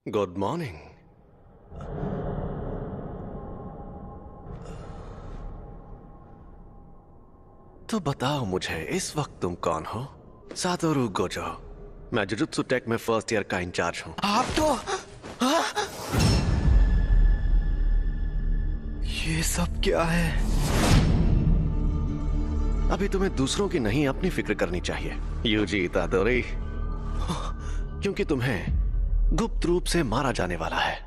Good morning. तो बताओ मुझे, इस वक्त तुम कौन हो? Satoru Gojo. मैं जुजुत्सु टेक में फर्स्ट ईयर का इंचार्ज हूं। आप तो ये सब क्या है? अभी तुम्हें दूसरों की नहीं, अपनी फिक्र करनी चाहिए यूजी इतादोरी, क्योंकि तुम्हें गुप्त रूप से मारा जाने वाला है।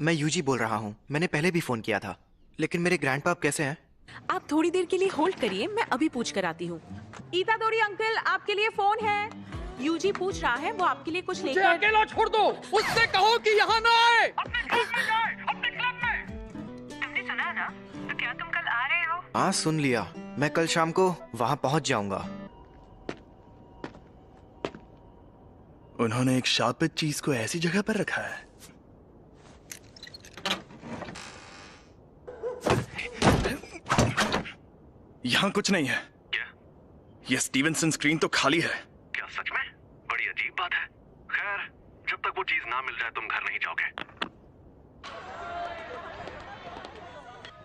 मैं यूजी बोल रहा हूँ। मैंने पहले भी फोन किया था, लेकिन मेरे ग्रैंडपाप कैसे हैं? आप थोड़ी देर के लिए होल्ड करिए, मैं अभी पूछ कर आती हूँ। इतादोरी अंकल, आपके लिए फोन है। यूजी पूछ रहा है, वो आपके लिए कुछ लेकर। अकेला छोड़ दो, उससे कहो कि यहाँ ना आए। अपने क्लब में। तुमने सुना ना? तो क्या तुम कल आ रहे हो? हाँ, सुन लिया। मैं कल शाम को वहाँ पहुँच जाऊंगा। उन्होंने एक शापित चीज को ऐसी जगह पर रखा है। यहाँ कुछ नहीं है। क्या? ये स्टीवनसन स्क्रीन तो खाली है। क्या सच में? बड़ी अजीब बात है। खैर, जब तक वो चीज ना मिल जाए तुम घर नहीं जाओगे।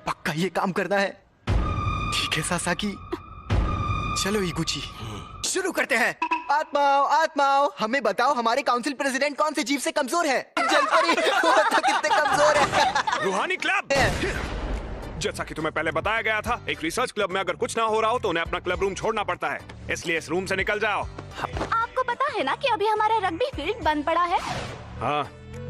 पक्का ये काम करना है। ठीक है सासाकी, चलो इगुची, शुरू करते हैं। आत्माओं आत्माओं, हमें बताओ हमारे काउंसिल प्रेसिडेंट कौन से जीव से कमजोर है? जलपरी वो तो कितने कमजोर है। रूहानी क्लब। जैसा कि तुम्हें पहले बताया गया था, एक रिसर्च क्लब में अगर कुछ ना हो रहा हो तो उन्हें अपना क्लब रूम छोड़ना पड़ता है, इसलिए इस रूम से निकल जाओ। आपको पता है ना कि अभी हमारा रग्बी फील्ड बंद पड़ा है? हाँ,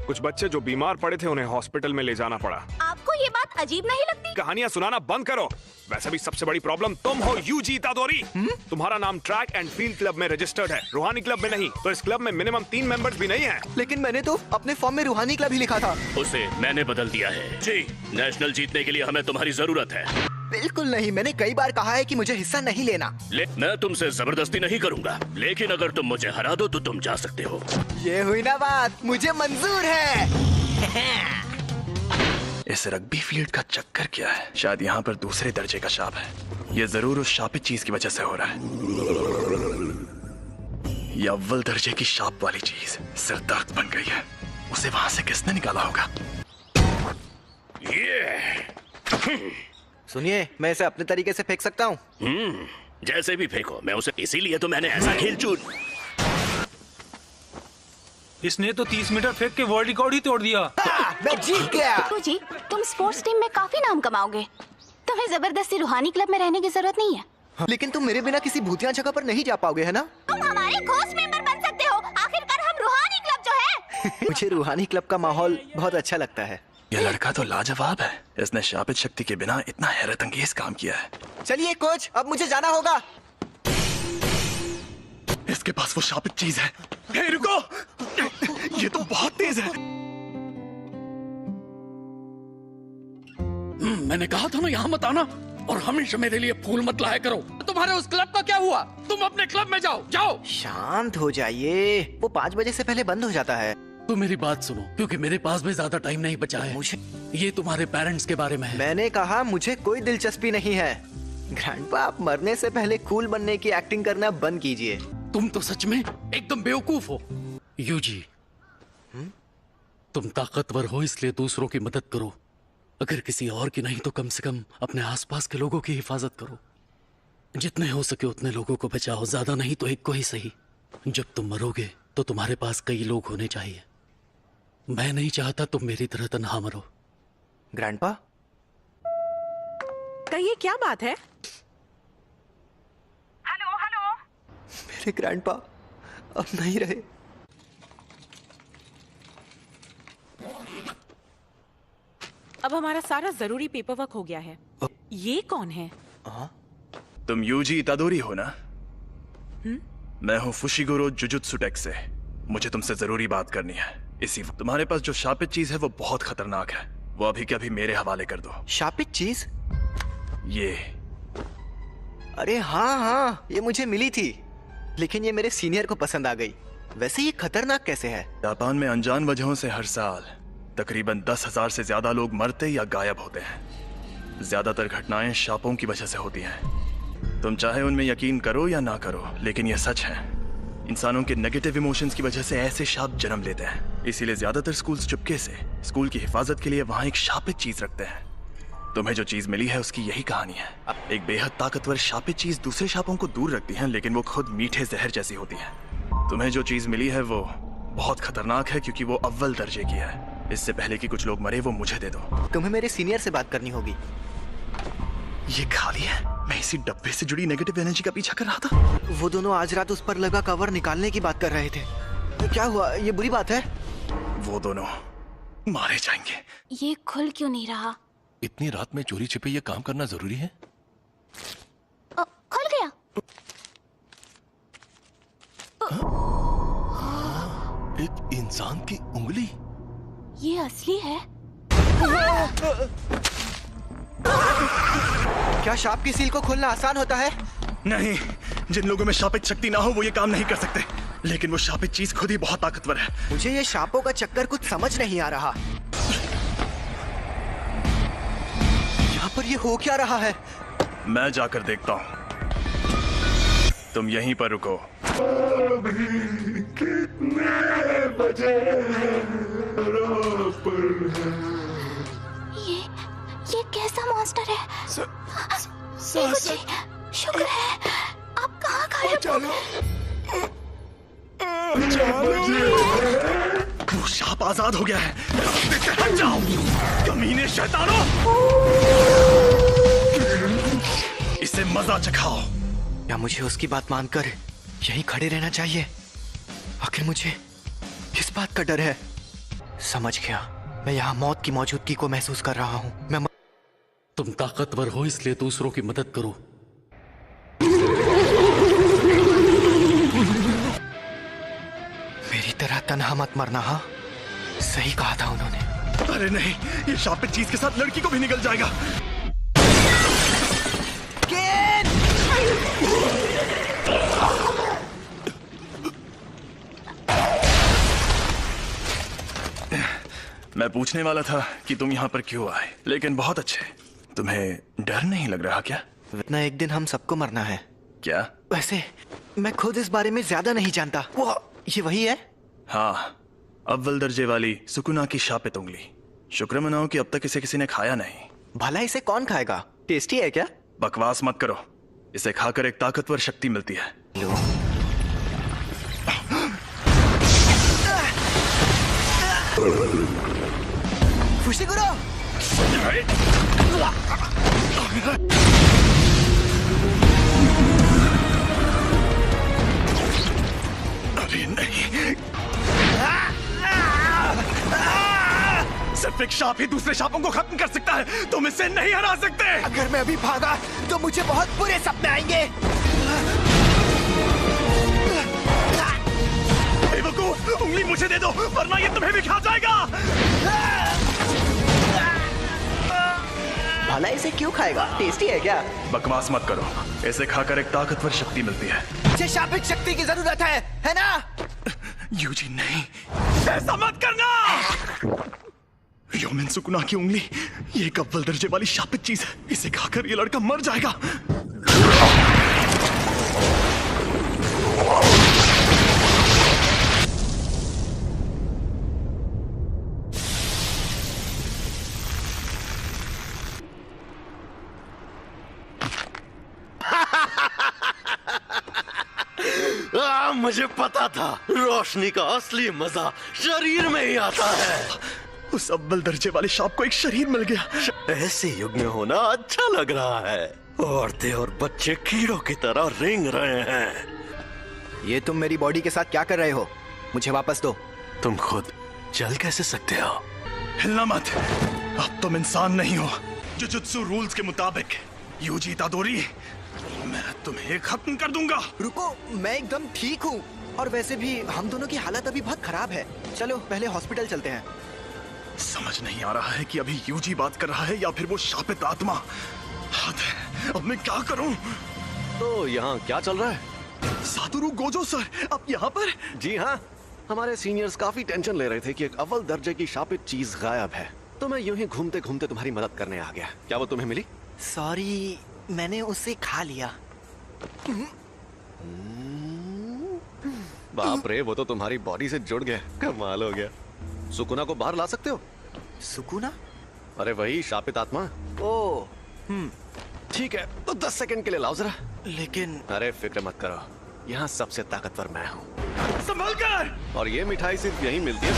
कुछ बच्चे जो बीमार पड़े थे उन्हें हॉस्पिटल में ले जाना पड़ा। आपको ये बात अजीब नहीं लगती? कहानियां सुनाना बंद करो। वैसे भी सबसे बड़ी प्रॉब्लम तुम हो यूजी इतादोरी। तुम्हारा नाम ट्रैक एंड फील्ड क्लब में रजिस्टर्ड है, रूहानी क्लब में नहीं। तो इस क्लब में मिनिमम 3 मेंबर्स भी नहीं है। लेकिन मैंने तो अपने फॉर्म में रूहानी क्लब ही लिखा था। उसे मैंने बदल दिया है। जी, नेशनल जीतने के लिए हमें तुम्हारी जरूरत है। बिल्कुल नहीं, मैंने कई बार कहा है कि मुझे हिस्सा नहीं लेना। मैं तुमसे जबरदस्ती नहीं करूंगा, लेकिन अगर तुम मुझे हरा दो तो तुम जा सकते हो। ये हुई ना बात, मुझे मंजूर है। इस रग्बी फील्ड का चक्कर क्या है? शायद यहाँ पर दूसरे दर्जे का शाप है। ये जरूर उस शापित चीज की वजह से हो रहा है। ये अव्वल दर्जे की शाप वाली चीज सिरदर्द बन गई है। उसे वहां से किसने निकाला होगा? सुनिए, मैं इसे अपने तरीके से फेंक सकता हूँ। जैसे भी फेंको, मैं उसे इसीलिए तो मैंने ऐसा खेल चुन। इसने तो 30 मीटर फेंक के वर्ल्ड रिकॉर्ड ही तोड़ दिया। मैं जीत गया। जी, तुम स्पोर्ट्स टीम में काफी नाम कमाओगे। तुम्हें जबरदस्ती रूहानी क्लब में रहने की जरूरत नहीं है। लेकिन तुम मेरे बिना किसी भूतिया जगह पर नहीं जा पाओगे, है ना? तुम हमारे घोस्ट मेंबर बन सकते हो। आखिरकार हम रूहानी क्लब जो है। मुझे रूहानी क्लब का माहौल बहुत अच्छा लगता है। ये लड़का तो लाजवाब है। इसने शापित शक्ति के बिना इतना हैरत अंगेज काम किया है। चलिए कोच, अब मुझे जाना होगा। इसके पास वो शापित चीज है। हे रुको, ये तो बहुत तेज है। मैंने कहा था ना यहाँ मत आना, और हमेशा मेरे लिए फूल मत लाया करो। तुम्हारे उस क्लब का क्या हुआ? तुम अपने क्लब में जाओ, जाओ। शांत हो जाइए, वो 5 बजे से पहले बंद हो जाता है। तो मेरी बात सुनो, क्योंकि मेरे पास भी ज्यादा टाइम नहीं बचा है। मुझे ये तुम्हारे पेरेंट्स के बारे में है। मैंने कहा मुझे कोई दिलचस्पी नहीं है। ग्रैंडपा, आप मरने से पहले कूल बनने की एक्टिंग करना बंद कीजिए। तुम तो सच में एकदम बेवकूफ हो। यूजी, तुम ताकतवर हो इसलिए दूसरों की मदद करो। अगर किसी और की नहीं तो कम से कम अपने आसपास के लोगों की हिफाजत करो। जितने हो सके उतने लोगों को बचाओ, ज्यादा नहीं तो एक को ही सही। जब तुम मरोगे तो तुम्हारे पास कई लोग होने चाहिए। मैं नहीं चाहता तुम मेरी तरह तन्हा मरो। ग्रैंडपा, कहिए, क्या बात है? Hello hello. मेरे ग्रैंडपा अब नहीं रहे। अब हमारा सारा जरूरी पेपर वर्क हो गया है। ये कौन है? तुम यूजी इतादोरी हो ना? मैं हूँ फुशिगुरो जुजुत्सु टेक से। मुझे तुमसे जरूरी बात करनी है। इसी तुम्हारे पास जो शापित चीज है वो बहुत खतरनाक है। वो अभी के अभी मेरे हवाले कर दो। शापित चीज? ये। अरे हाँ, ये मुझे मिली थी, लेकिन ये मेरे सीनियर को पसंद आ गई। वैसे ये खतरनाक कैसे है? जापान में अनजान वजहों से हर साल तकरीबन 10,000 से ज्यादा लोग मरते या गायब होते हैं। ज्यादातर घटनाएं शापों की वजह से होती हैं। तुम चाहे उनमें यकीन करो या ना करो, लेकिन यह सच है। इंसानों के नेगेटिव इमोशंस की वजह से ऐसे शाप जन्म लेते हैं। इसीलिए ज्यादातर स्कूल्स चुपके से स्कूल की हिफाजत के लिए वहाँ एक शापित चीज रखते हैं। तुम्हें जो चीज मिली है उसकी यही कहानी है। एक बेहद ताकतवर शापित चीज दूसरे शापों को दूर रखती है, लेकिन वो खुद मीठे जहर जैसी होती है। तुम्हें जो चीज मिली है वो बहुत खतरनाक है, क्योंकि वो अव्वल दर्जे की है। इससे पहले कि कुछ लोग मरे, वो मुझे दे दो। तुम्हें मेरे सीनियर से बात करनी होगी। ये खाली है। मैं इसी डब्बे से जुड़ी नेगेटिव एनर्जी का पीछा कर रहा था। वो दोनों आज रात उस पर लगा कवर निकालने की बात कर रहे थे। क्या हुआ? ये बुरी बात है? वो दोनों मारे जाएंगे। ये खुल क्यों नहीं रहा? इतनी रात में चोरी छिपे ये काम करना जरूरी है? खुल गया। एक इंसान की उंगली। ये असली है? क्या शाप की सील को खोलना आसान होता है? नहीं, जिन लोगों में शापित शक्ति ना हो वो ये काम नहीं कर सकते। लेकिन वो शापित चीज खुद ही बहुत ताकतवर है। मुझे ये शापों का चक्कर कुछ समझ नहीं आ रहा। यहाँ पर ये हो क्या रहा है? मैं जाकर देखता हूँ। तुम यहीं पर रुको। कितने बजे? ये कैसा मॉन्स्टर है? जी, शुक्र है आप कहाँ गायब हो? वो शाप आजाद हो गया है। रास्ते से हट जाओ, कमीने शैतानों। इसे मजा चखाओ। या मुझे उसकी बात मानकर यहीं खड़े रहना चाहिए? आखिर मुझे किस बात का डर है? समझ गया। मैं यहाँ मौत की मौजूदगी को महसूस कर रहा हूँ। तुम ताकतवर हो इसलिए दूसरों की मदद करो। मेरी तरह तन्हा मत मरना। हाँ, सही कहा था उन्होंने। अरे नहीं, ये शापित चीज के साथ लड़की को भी निकल जाएगा। मैं पूछने वाला था कि तुम यहाँ पर क्यों आए, लेकिन बहुत अच्छे। तुम्हें डर नहीं लग रहा क्या? इतना एक दिन हम सबको मरना है। क्या? वैसे मैं खुद इस बारे में ज्यादा नहीं जानता। वो ये वही है? हाँ, अव्वल दर्जे वाली सुकुना की शापित उंगली। शुक्र मनाओ कि अब तक इसे किसी ने खाया नहीं। भला इसे कौन खाएगा? टेस्टी है क्या? बकवास मत करो। इसे खाकर एक ताकतवर शक्ति मिलती है। लो। फुशिगुरो! अरे नहीं, सिर्फ एक शाप ही दूसरे शापों को खत्म कर सकता है। तुम इसे नहीं हरा सकते। अगर मैं अभी भागा तो मुझे बहुत बुरे सपने आएंगे। बेवकूफ, उंगली मुझे दे दो वरना ये तुम्हें भी खा जाएगा। भला इसे क्यों खाएगा? टेस्टी है क्या? बकवास मत करो। इसे खाकर एक ताकतवर शक्ति मिलती है। मुझे शापित शक्ति की जरूरत है ना? यूजी नहीं, ऐसा मत करना। योमिन सुकुना की उंगली, ये एक अव्वल दर्जे वाली शापित चीज है। इसे खाकर ये लड़का मर जाएगा। मुझे पता था रोशनी का असली मजा शरीर में ही आता है। उस अव्वल दर्जे वाले शाप को एक शरीर मिल गया। ऐसे युग में होना अच्छा लग रहा है। औरतें और बच्चे कीड़ों की तरह रेंग रहे हैं। ये तुम मेरी बॉडी के साथ क्या कर रहे हो? मुझे वापस दो। तुम खुद चल कैसे सकते हो? हिलना मत। अब तुम इंसान नहीं हो। जुजुत्सु रूल्स के मुताबिक यूजी इतादोरी, मैं तुम्हें खत्म कर दूंगा। रुको, मैं एकदम ठीक हूँ। और वैसे भी हम दोनों की हालत अभी बहुत खराब है। चलो पहले हॉस्पिटल चलते हैं। समझ नहीं आ रहा है कि अभी यूजी बात कर रहा है या फिर वो शापित आत्मा। हद है, अब मैं क्या करूं? तो यहाँ क्या चल रहा है? सातोरु गोजो सर, आप यहाँ पर? जी हाँ, हमारे सीनियर्स काफी टेंशन ले रहे थे कि एक अव्वल दर्जे की शापित चीज गायब है। तो मैं यूं ही घूमते घूमते तुम्हारी मदद करने आ गया। क्या वो तुम्हें मिली? सॉरी, मैंने उसे खा लिया। बाप रे, वो तो तुम्हारी बॉडी से जुड़ गया। कमाल हो गया। सुकुना को बाहर ला सकते हो? सुकुना? अरे वही शापित आत्मा। ओ, ठीक है, तो 10 सेकंड के लिए लाओ जरा। लेकिन अरे फिक्र मत करो, यहाँ सबसे ताकतवर मैं हूँ। संभल कर! और ये मिठाई सिर्फ यहीं मिलती है।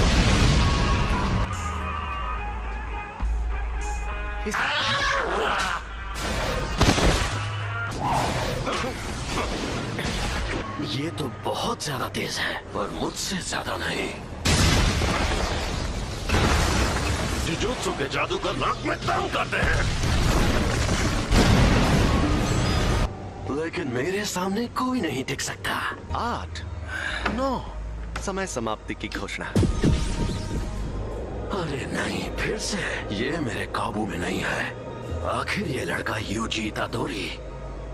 ये तो बहुत ज्यादा तेज है, पर मुझसे ज्यादा नहीं। जुजुत्सु के जादूगर नाक में दम करते हैं, लेकिन मेरे सामने कोई नहीं टिक सकता। 8, 9, समय समाप्ति की घोषणा। अरे नहीं, फिर से ये मेरे काबू में नहीं है। आखिर ये लड़का यूजी इतादोरी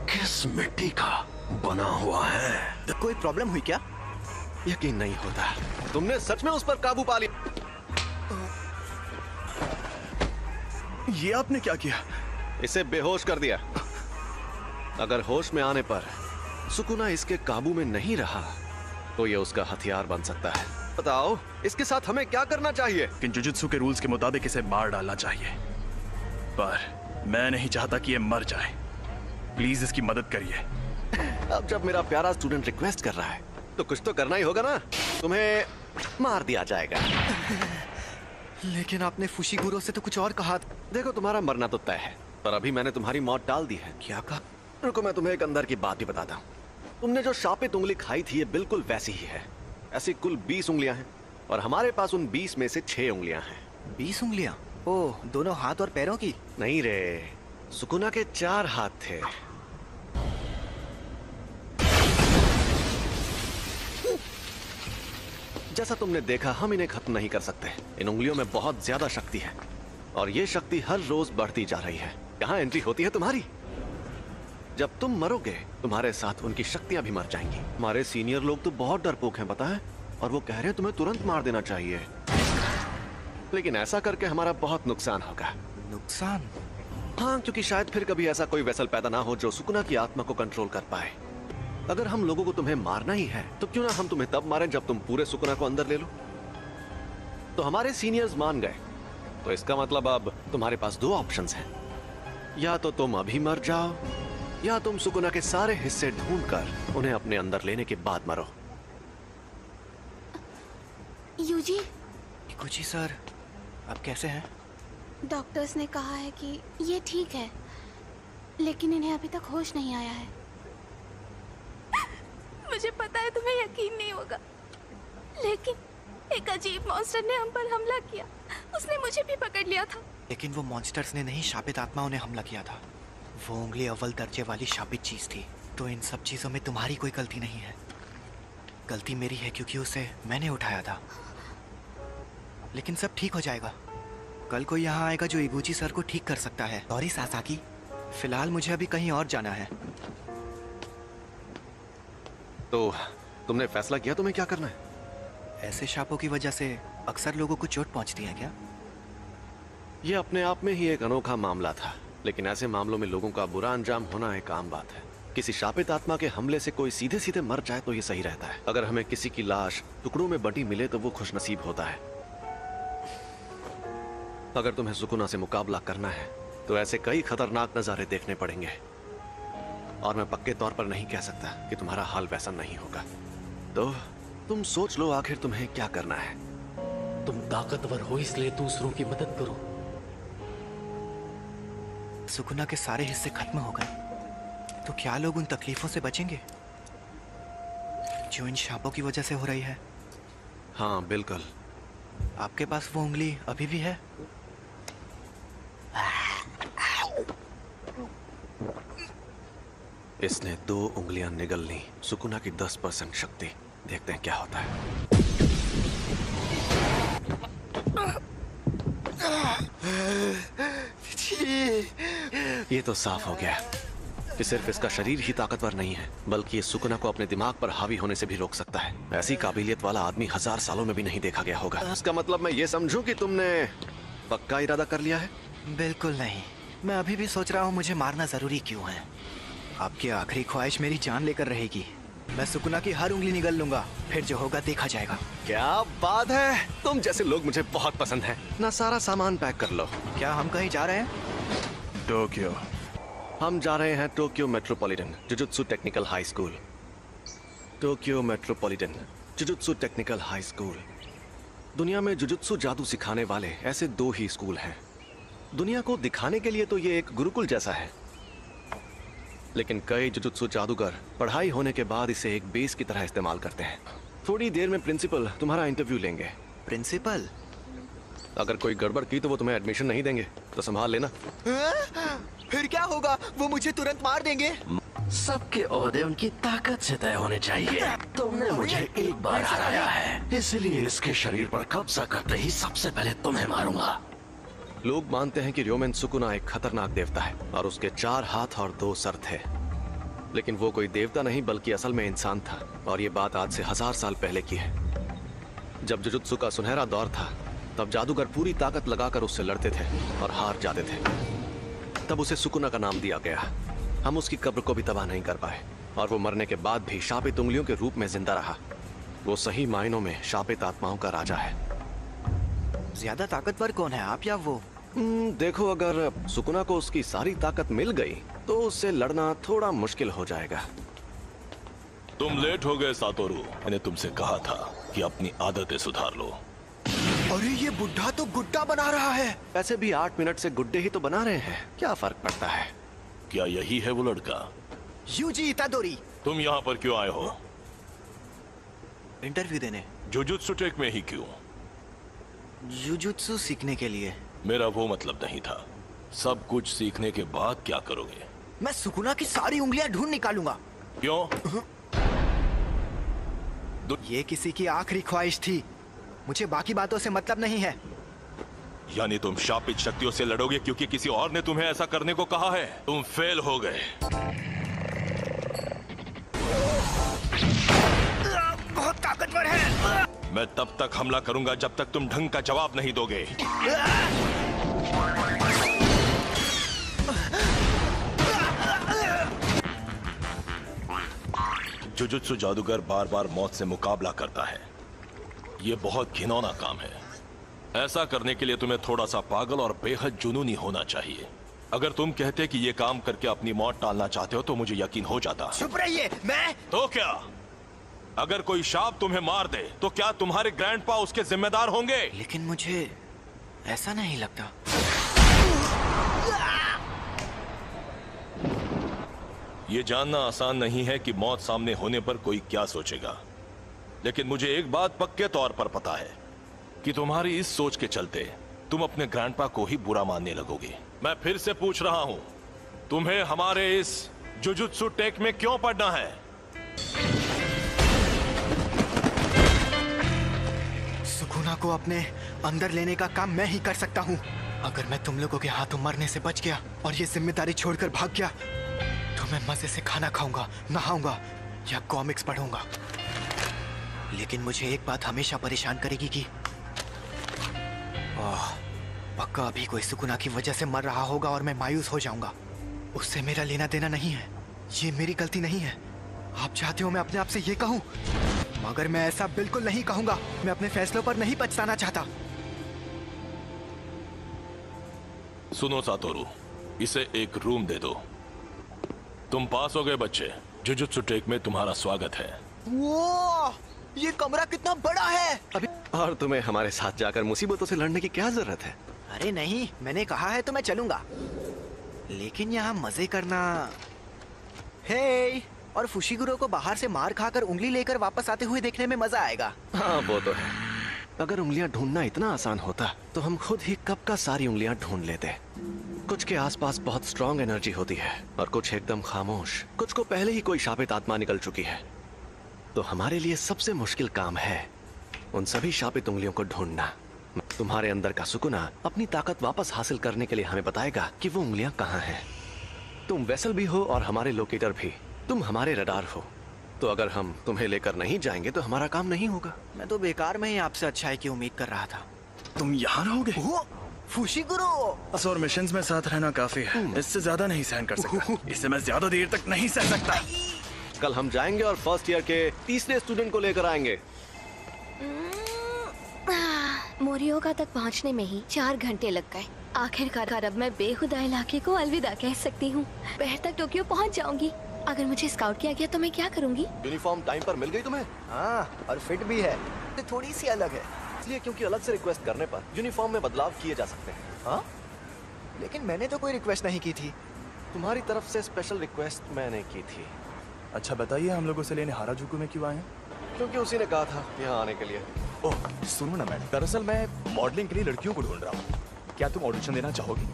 किस मिट्टी का बना हुआ है? कोई प्रॉब्लम हुई क्या? यकीन नहीं होता, तुमने सच में उस पर काबू पा लिया। ये आपने क्या किया? इसे बेहोश कर दिया। अगर होश में आने पर सुकुना इसके काबू में नहीं रहा तो ये उसका हथियार बन सकता है। बताओ, इसके साथ हमें क्या करना चाहिए? लेकिन जुजुत्सु के रूल्स के मुताबिक इसे मार डालना चाहिए, पर मैं नहीं चाहता कि ये मर जाए। प्लीज इसकी मदद करिए। अब जब मेरा प्यारा स्टूडेंट रिक्वेस्ट कर रहा है तो कुछ तो करना ही होगा ना। तुम्हें मार दिया जाएगा। लेकिन आपने फुशिगुरो से तो कुछ और कहा था। देखो, तुम्हारा मरना तो तय है, पर अभी मैंने तुम्हारी मौत टाल दी है। क्या कहा? रुको, मैं तुम्हें एक अंदर की बात भी बताता हूँ। तुमने जो शापित उंगली खाई थी, ये बिल्कुल वैसी ही है। ऐसी कुल 20 उंगलियां हैं और हमारे पास उन 20 में से 6 उंगलियां हैं। 20 उंगलियां? ओह, दोनों हाथ और पैरों की? नहीं रे, सुकुना के 4 हाथ थे। जैसा तुमने देखा, हम इन्हें खत्म नहीं कर सकते। इन उंगलियों में बहुत ज्यादा शक्ति है और ये शक्ति हर रोज बढ़ती जा रही है। यहाँ एंट्री होती है तुम्हारी। जब तुम मरोगे, तुम्हारे साथ उनकी शक्तियां भी मर जाएंगी। हमारे सीनियर लोग तो बहुत डरपोक हैं, पता है, और वो कह रहे हैं तुम्हें तुरंत मार देना चाहिए। लेकिन ऐसा करके हमारा बहुत नुकसान होगा। नुकसान? हाँ, क्योंकि शायद फिर कभी ऐसा कोई वेसल पैदा ना हो जो सुकुना की आत्मा को कंट्रोल कर पाए। अगर हम लोगों को तुम्हें मारना ही है तो क्यों ना हम तुम्हें तब मारें जब तुम पूरे सुकुना को अंदर ले लो। तो हमारे सीनियर्स मान गए, तो इसका मतलब अब तुम्हारे पास 2 ऑप्शंस हैं। या तो तुम अभी मर जाओ, या तुम सुकुना के सारे हिस्से ढूंढकर उन्हें अपने अंदर लेने के बाद मरो। यूजी, कुछ सर, आप कैसे हैं? डॉक्टर्स ने कहा है कि ये ठीक है, लेकिन इन्हें अभी तक होश नहीं आया है। मुझे पता है तुम्हें यकीन नहीं होगा, लेकिन एक अजीब मॉन्स्टर ने हम पर हमला किया। उसने मुझे भी पकड़ लिया था। लेकिन वो मॉन्स्टर्स ने नहीं, शापित आत्माओं ने हमला किया था। वो उंगली अव्वल दर्जे वाली शापित चीज थी। तो इन सब चीजों में तुम्हारी कोई गलती नहीं है। गलती मेरी है क्योंकि उसे मैंने उठाया था। लेकिन सब ठीक हो जाएगा। कल कोई यहाँ आएगा जो इबुची सर को ठीक कर सकता है। सॉरी सासाकी, फिलहाल मुझे अभी कहीं और जाना है। तो तुमने फैसला किया तुम्हें क्या करना है? ऐसे शापों की वजह से अक्सर लोगों को चोट पहुंचती है क्या? ये अपने आप में ही एक अनोखा मामला था, लेकिन ऐसे मामलों में लोगों का बुरा अंजाम होना एक आम बात है। किसी शापित आत्मा के हमले से कोई सीधे सीधे मर जाए तो ये सही रहता है। अगर हमें किसी की लाश टुकड़ों में बटी मिले तो वो खुशनसीब होता है। अगर तुम्हें सुकुना से मुकाबला करना है तो ऐसे कई खतरनाक नजारे देखने पड़ेंगे, और मैं पक्के तौर पर नहीं कह सकता कि तुम्हारा हाल वैसा नहीं होगा। तो तुम सोच लो आखिर तुम्हें क्या करना है। तुम ताकतवर हो इसलिए दूसरों की मदद करो। सुकुना के सारे हिस्से खत्म हो गए तो क्या लोग उन तकलीफों से बचेंगे जो इन शापों की वजह से हो रही है? हाँ बिल्कुल। आपके पास वो उंगली अभी भी है? इसने 2 उंगलियां निगल ली। सुकुना की 10% शक्ति। देखते हैं क्या होता है। ये तो साफ हो गया कि सिर्फ इसका शरीर ही ताकतवर नहीं है, बल्कि ये सुकुना को अपने दिमाग पर हावी होने से भी रोक सकता है। ऐसी काबिलियत वाला आदमी 1000 सालों में भी नहीं देखा गया होगा। इसका मतलब मैं ये समझूं कि तुमने पक्का इरादा कर लिया है? बिल्कुल नहीं। मैं अभी भी सोच रहा हूँ मुझे मारना जरूरी क्यों है। आपकी आखिरी ख्वाहिश मेरी जान लेकर रहेगी। मैं सुकुना की हर उंगली निगल लूंगा, फिर जो होगा देखा जाएगा। क्या बात है, तुम जैसे लोग मुझे बहुत पसंद हैं। ना सारा सामान पैक कर लो। क्या हम कहीं जा रहे हैं? टोक्यो। हम जा रहे हैं Tokyo metropolitan jujutsu technical high school. Tokyo metropolitan jujutsu technical high school. दुनिया में जुजुत्सु जादू सिखाने वाले ऐसे 2 ही स्कूल हैं। दुनिया को दिखाने के लिए तो ये एक गुरुकुल जैसा है, लेकिन कई जुजुत्सु जादूगर पढ़ाई होने के बाद इसे एक बेस की तरह इस्तेमाल करते हैं। थोड़ी देर में प्रिंसिपल तुम्हारा इंटरव्यू लेंगे। प्रिंसिपल? अगर कोई गड़बड़ की तो वो तुम्हें एडमिशन नहीं देंगे, तो संभाल लेना। फिर क्या होगा? वो मुझे तुरंत मार देंगे। सबके ओहदे उनकी ताकत से तय होने चाहिए। तुमने मुझे एक बार हराया है, इसलिए इसके शरीर पर कब्जा करते ही सबसे पहले तुम्हें मारूंगा। लोग मानते हैं कि र्योमेन सुकुना एक खतरनाक देवता है और उसके 4 हाथ और 2 सर थे, लेकिन वो कोई देवता नहीं बल्कि असल में इंसान था। और ये बात आज से 1000 साल पहले की है। जब जुजुत्सु का सुनहरा दौर था, तब जादूगर पूरी ताकत लगाकर उससे लड़ते थे और हार जाते थे। तब उसे सुकुना का नाम दिया गया। हम उसकी कब्र को भी तबाह नहीं कर पाए और वो मरने के बाद भी शापित उंगलियों के रूप में जिंदा रहा। वो सही मायनों में शापित आत्माओं का राजा है। ज्यादा ताकतवर कौन है, आप या वो? देखो, अगर सुकुना को उसकी सारी ताकत मिल गई तो उससे लड़ना थोड़ा मुश्किल हो जाएगा। तुम लेट हो गए सातोरू। मैंने तुमसे कहा था कि अपनी आदतें सुधार लो। अरे ये बुढ़ा तो गुड्डा बना रहा है। वैसे भी 8 मिनट से गुड्डे ही तो बना रहे हैं, क्या फर्क पड़ता है? क्या यही है वो लड़का? यूजी इतादोरी। तुम यहाँ पर क्यों आए हो? इंटरव्यू देने। जुजुत्सु टेक में ही क्यों? जुजुत्सु सीखने के लिए। मेरा वो मतलब नहीं था। सब कुछ सीखने के बाद क्या करोगे? मैं सुकुना की सारी उंगलियां ढूंढ निकालूंगा। क्यों? ये किसी की आखिरी ख्वाहिश थी, मुझे बाकी बातों से मतलब नहीं है। यानी तुम शापित शक्तियों से लड़ोगे क्योंकि किसी और ने तुम्हें ऐसा करने को कहा है? तुम फेल हो गए। बहुत ताकतवर है। मैं तब तक हमला करूंगा जब तक तुम ढंग का जवाब नहीं दोगे। जुजुत्सु जादूगर बार बार मौत से मुकाबला करता है। यह बहुत घिनौना काम है। ऐसा करने के लिए तुम्हें थोड़ा सा पागल और बेहद जुनूनी होना चाहिए। अगर तुम कहते कि यह काम करके अपनी मौत टालना चाहते हो तो मुझे यकीन हो जाता। चुप रहिए। मैं तो क्या? अगर कोई शाप तुम्हें मार दे तो क्या तुम्हारे ग्रैंडपा उसके जिम्मेदार होंगे? लेकिन मुझे ऐसा नहीं लगता। यह जानना आसान नहीं है कि मौत सामने होने पर कोई क्या सोचेगा, लेकिन मुझे एक बात पक्के तौर पर पता है कि तुम्हारी इस सोच के चलते तुम अपने ग्रैंडपा को ही बुरा मानने लगोगे। मैं फिर से पूछ रहा हूं, तुम्हें हमारे इस जुजुत्सु टेक में क्यों पढ़ना है? सुकुना को अपने अंदर लेने का काम मैं ही कर सकता हूँ। अगर मैं तुम लोगों के हाथों मरने से बच गया और ये जिम्मेदारी छोड़कर भाग गया तो मैं मजे से खाना खाऊंगा, नहाऊंगा या कॉमिक्स पढ़ूंगा। लेकिन मुझे एक बात हमेशा परेशान करेगी कि पक्का अभी कोई सुकुना की वजह से मर रहा होगा और मैं मायूस हो जाऊंगा। उससे मेरा लेना देना नहीं है, ये मेरी गलती नहीं है। आप चाहते हो मैं अपने आप से ये कहूं, मगर मैं ऐसा बिल्कुल नहीं कहूंगा। मैं अपने फैसलों पर नहीं पछताना चाहता। सुनो सातोरू, इसे एक रूम दे दो। तुम पास हो गए बच्चे। जुजुत्सु टेक में तुम्हारा स्वागत है। वो ये कमरा कितना बड़ा है। अभी और तुम्हें हमारे साथ जाकर मुसीबतों से लड़ने की क्या जरूरत है? अरे नहीं, मैंने कहा है तो मैं चलूंगा, लेकिन यहाँ मजे करना। हे, और फुशिगुरो को बाहर से मार खाकर उंगली लेकर वापस आते हुए देखने में मजा आएगा। हाँ वो तो है। अगर उंगलियां ढूंढना इतना आसान होता तो हम खुद ही कब का सारी उंगलियां ढूंढ लेते। कुछ के आसपास बहुत स्ट्रॉन्ग एनर्जी होती है और कुछ एकदम खामोश। कुछ को पहले ही कोई शापित आत्मा निकल चुकी है। तो हमारे लिए सबसे मुश्किल काम है उन सभी शापित उंगलियों को ढूंढना। तुम्हारे अंदर का सुकुना अपनी ताकत वापस हासिल करने के लिए हमें बताएगा कि वो उंगलियां कहाँ हैं। तुम वेसल भी हो और हमारे लोकेटर भी। तुम हमारे रडार हो, तो अगर हम तुम्हें लेकर नहीं जाएंगे तो हमारा काम नहीं होगा। मैं तो बेकार में ही आपसे अच्छाई की उम्मीद कर रहा था। तुम यहाँ रहोगे? फुशिगुरो। और मिशंस में साथ रहना काफी है, इससे ज्यादा नहीं सहन कर सकता। इसे मैं ज्यादा देर तक नहीं सह सकता। कल हम जाएंगे और फर्स्ट ईयर के तीसरे स्टूडेंट को लेकर आएंगे। मोरियोगा तक पहुंचने में ही 4 घंटे लग गए। आखिरकार अब मैं बेखुदा इलाके को अलविदा कह सकती हूँ। दोपहर तक टोक्यो पहुंच जाऊंगी। अगर मुझे स्काउट किया गया तो मैं क्या करूंगी? यूनिफॉर्म टाइम पर मिल गई तुम्हें? हाँ, और फिट भी है। तो थोड़ी सी अलग है। इसलिए क्योंकि अलग से रिक्वेस्ट करने पर यूनिफॉर्म में बदलाव किए जा सकते हैं। हाँ? लेकिन मैंने तो कोई रिक्वेस्ट नहीं की थी। तुम्हारी तरफ से स्पेशल रिक्वेस्ट मैंने की थी। अच्छा बताइए, हम लोग उसे लेने हाराजुकु में क्यों आए हैं? क्योंकि उसी ने कहा था यहाँ आने के लिए। ओह सुनो ना मैडम, दरअसल मैं मॉडलिंग के लिए लड़कियों को ढूंढ रहा हूँ। क्या तुम ऑडिशन देना चाहोगी?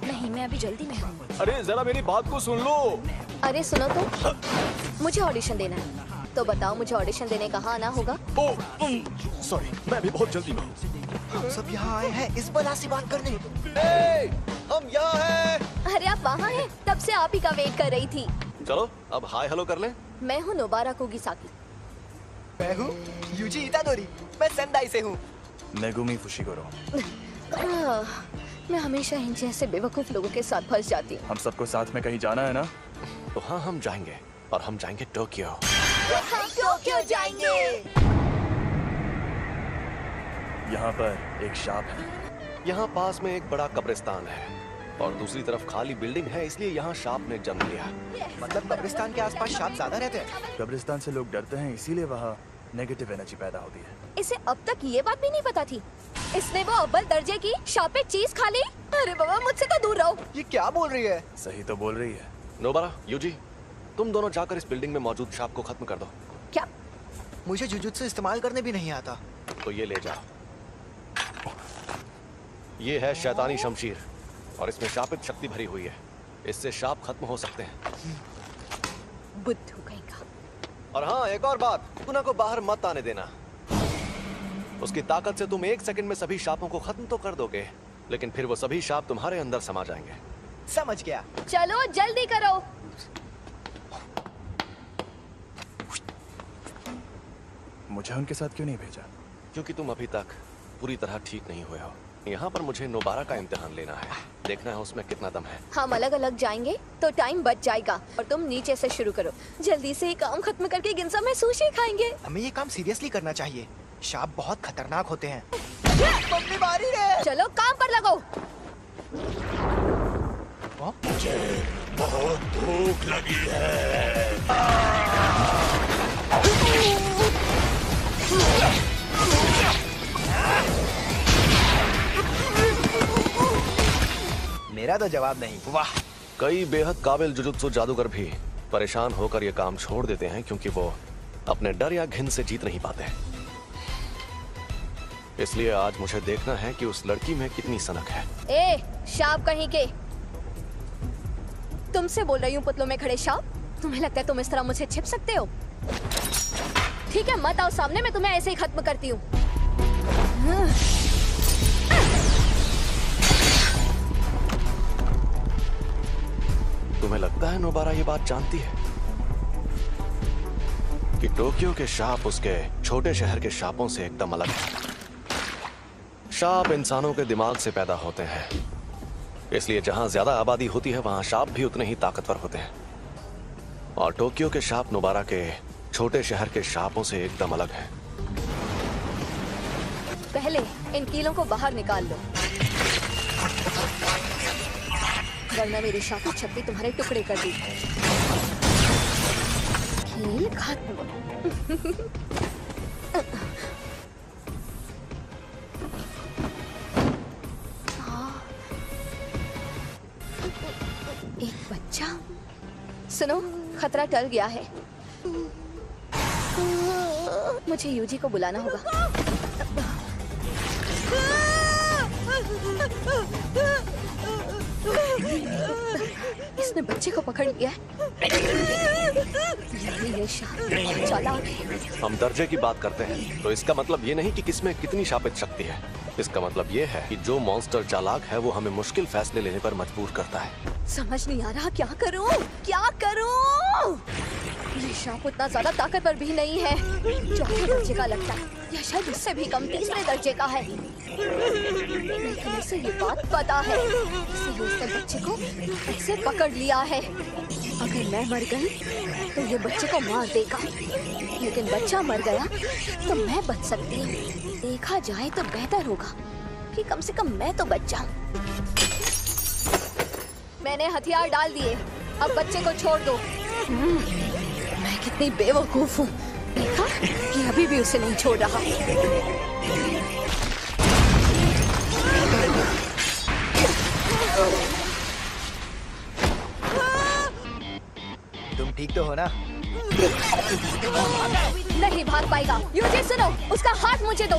नहीं, मैं अभी जल्दी में हूँ। अरे जरा मेरी बात को सुन लो। अरे सुनो तो, मुझे ऑडिशन देना है। तो बताओ मुझे ऑडिशन देने कहाँ आना होगा? ओह सॉरी, मैं भी बहुत जल्दी में हूँ। हम सब यहाँ आए हैं इस बला से बात करने। हम यहाँ हैं। अरे आप वहाँ हैं? तब से आप ही का वेट कर रही थी। चलो अब हाय हेलो कर लें। मैं हूँ नोबारा कोगिसाकी। मैं हूँ यूजी इतादोरी। मैं सेंदाई से हूँ। Megumi Fushiguro. मैं हमेशा इन जैसे बेवकूफ लोगों के साथ फंस जाती हूँ। हम सबको साथ में कहीं जाना है ना? तो हाँ, हम जाएंगे और हम जाएंगे टोक्यो। हम टोक्यो जाएंगे। यहाँ पर एक शॉप है। यहाँ पास में एक बड़ा कब्रिस्तान है और दूसरी तरफ खाली बिल्डिंग है, इसलिए यहाँ शॉप ने जन्म लिया। मतलब कब्रिस्तान के आसपास सांप ज्यादा रहते हैं। कब्रिस्तान से लोग डरते हैं, इसीलिए वहाँ नेगेटिव एनर्जी पैदा होती है। इसे अब तक ये बात भी नहीं पता थी। इसने वो अव्वल दर्जे की शापित चीज खा ली। अरे बाबा, मुझसे तो दूर रहो। ये क्या बोल रही है? सही तो बोल रही है। नोबारा, यूजी, तुम दोनों जाकर इस बिल्डिंग में मौजूद शॉप को खत्म कर दो। क्या? मुझे जुजुत्सु इस्तेमाल करने भी नहीं आता। तो ये ले जाओ। ये है शैतानी शमशीर और इसमें शापित शक्ति भरी हुई है। इससे शाप खत्म हो सकते हैं। बुद्धू कहीं का। और हाँ, एक और बात, सुकुना को बाहर मत आने देना। उसकी ताकत से तुम 1 सेकंड में सभी शापों को खत्म तो कर दोगे, लेकिन फिर वो सभी शाप तुम्हारे अंदर समा जाएंगे। समझ गया। चलो जल्दी करो। मुझे उनके साथ क्यों नहीं भेजा? क्योंकि तुम अभी तक पूरी तरह ठीक नहीं हुए हो। यहाँ पर मुझे नोबारा का इम्तिहान लेना है, देखना है उसमें कितना दम है। हम अलग अलग जाएंगे तो टाइम बच जाएगा। और तुम नीचे से शुरू करो। जल्दी से काम खत्म करके गिंजा में सुशी खाएंगे। हमें ये काम सीरियसली करना चाहिए। सांप बहुत खतरनाक होते हैं। मम्मी मारी रे। चलो काम पर लगो। मुझे बहुत भूख लगी है। मेरा तो जवाब नहीं। वाह, कई बेहद काबिल जुजुत्सु जादूगर भी परेशान होकर ये काम छोड़ देते हैं क्योंकि वो अपने डर या घिन से जीत नहीं पाते। इसलिए आज मुझे देखना है कि उस लड़की में कितनी सनक है। ए, शाप कहीं के। तुमसे बोल रही हूँ पुतलों में खड़े शाप। तुम्हें लगता है तुम इस तरह मुझसे छिप सकते हो? ठीक है, मत आओ सामने, मैं तुम्हें ऐसे ही खत्म करती हूँ। तुम्हें लगता है नोबारा ये बात जानती है कि टोक्यो के शाप उसके छोटे शहर के शापों से एकदम अलग है। शाप इंसानों के दिमाग से पैदा होते हैं, इसलिए जहां ज्यादा आबादी होती है वहां शाप भी उतने ही ताकतवर होते हैं। और टोक्यो के शाप नोबारा के छोटे शहर के शापों से एकदम अलग है। पहले इन कीलों को बाहर निकाल लो, वरना मेरी शापित शक्ति तुम्हारे टुकड़े कर दी। कील खत्म। एक बच्चा। सुनो, खतरा टल गया है। मुझे यूजी को बुलाना होगा। इसने बच्चे को पकड़ लिया है। ये चालाक है। हम दर्जे की बात करते हैं तो इसका मतलब ये नहीं कि किसमें कितनी शापित शक्ति है। इसका मतलब ये है कि जो मॉन्स्टर चालाक है वो हमें मुश्किल फैसले लेने पर मजबूर करता है। समझ नहीं आ रहा क्या करूं, क्या करूं। ये सांप उतना ज्यादा ताकतवर भी नहीं है, चौथे दर्जे का लगता है, या शायद उससे भी कम तीसरे दर्जे का है। लेकिन उसे ये बात पता है, इसलिए उसने बच्चे को ऐसे पकड़ लिया है। अगर मैं मर गई तो ये बच्चे को मार देगा, लेकिन बच्चा मर गया तो मैं बच सकती हूँ। देखा जाए तो बेहतर होगा कि कम से कम मैं तो बच जाऊं। मैंने हथियार डाल दिए, अब बच्चे को छोड़ दो। मैं कितनी बेवकूफ हूँ, देखा ये अभी भी उसे नहीं छोड़ रहा। तुम ठीक तो हो ना? नहीं भाग पाएगा। यूजी सुनो, उसका हाथ मुझे दो।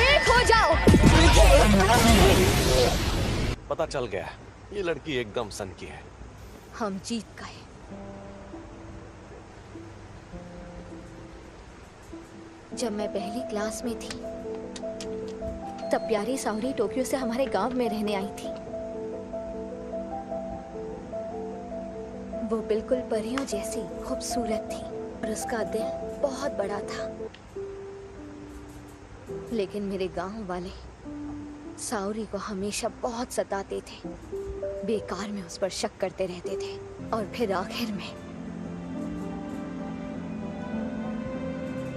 एक हो जाओ। पता चल गया, ये लड़की एकदम सन की है। हम जीत गए। जब मैं पहली क्लास में थी तब प्यारी सावरी टोक्यो से हमारे गांव में रहने आई थी। वो बिल्कुल परियों जैसी खूबसूरत थी और उसका दिल बहुत बड़ा था। लेकिन मेरे गांव वाले सावरी को हमेशा बहुत सताते थे, बेकार में उस पर शक करते रहते थे और फिर आखिर में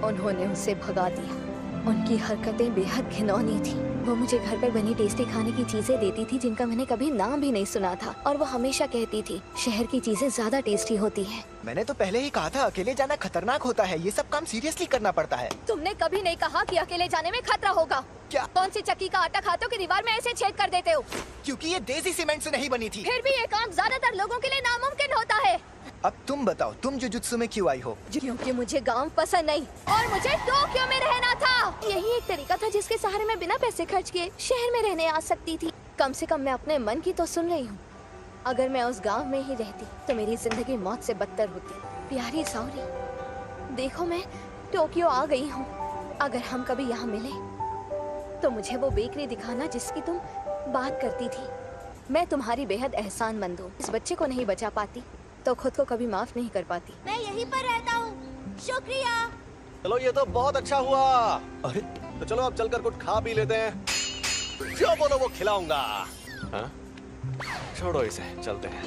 उन्होंने उसे भगा दिया। उनकी हरकतें बेहद घिनौनी थी। वो मुझे घर पर बनी टेस्टी खाने की चीजें देती थी जिनका मैंने कभी नाम भी नहीं सुना था, और वो हमेशा कहती थी शहर की चीजें ज्यादा टेस्टी होती हैं। मैंने तो पहले ही कहा था अकेले जाना खतरनाक होता है, ये सब काम सीरियसली करना पड़ता है। तुमने कभी नहीं कहा कि अकेले जाने में खतरा होगा। क्या? कौन सी चक्की का आटा खाते हो कि दीवार में ऐसे छेद कर देते हो? क्योंकि ये देसी सीमेंट से नहीं बनी थी। फिर भी ये काम ज्यादातर लोगों के लिए नामुमकिन होता है। अब तुम बताओ, तुम जुजुत्सु में क्यों आई हो? क्योंकि मुझे गांव पसंद नहीं और मुझे टोक्यो में रहना था। यही एक तरीका था जिसके सहारे मैं बिना पैसे खर्च किए शहर में रहने आ सकती थी। कम से कम मैं अपने मन की तो सुन रही हूँ। अगर मैं उस गांव में ही रहती तो मेरी जिंदगी मौत से बदतर होती। प्यारी सावरी, देखो मैं टोक्यो आ गई हूँ। अगर हम कभी यहाँ मिले तो मुझे वो बेकरी दिखाना जिसकी तुम बात करती थी। मैं तुम्हारी बेहद एहसानमंद हूँ। इस बच्चे को नहीं बचा पाती तो खुद को कभी माफ नहीं कर पाती। मैं यहीं पर रहता हूँ, शुक्रिया। चलो ये तो बहुत अच्छा हुआ। अरे तो चलो अब चलकर कुछ खा पी लेते हैं। जो बोलो वो खिलाऊंगा। हाँ? छोड़ो इसे, चलते हैं।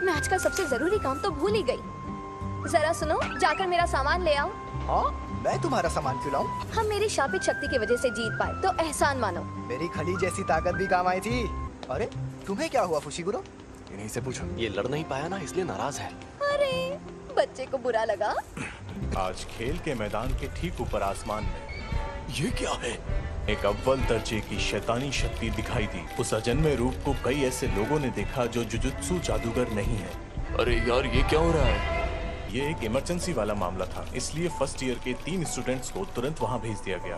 मैं आज का सबसे जरूरी काम तो भूल ही गई। जरा सुनो, जाकर मेरा सामान ले आओ। हाँ? मैं तुम्हारा सामान क्यों लाऊं? हम मेरी शापित शक्ति की वजह से जीत पाए तो एहसान मानो। मेरी खली जैसी ताकत भी काम आई थी। अरे तुम्हें क्या हुआ फुशिगुरो? इन्हीं से पूछो। ये लड़ नहीं पाया ना, इसलिए नाराज है। अरे बच्चे को बुरा लगा। आज खेल के मैदान के ठीक ऊपर आसमान में ये क्या है? एक अव्वल दर्जे की शैतानी शक्ति दिखाई दी। उस अजन्मे रूप को कई ऐसे लोगों ने देखा जो जुजुत्सु जादूगर नहीं है। अरे यार, ये क्या हो रहा है? ये एक इमरजेंसी वाला मामला था, इसलिए फर्स्ट ईयर के 3 स्टूडेंट्स को तुरंत वहाँ भेज दिया गया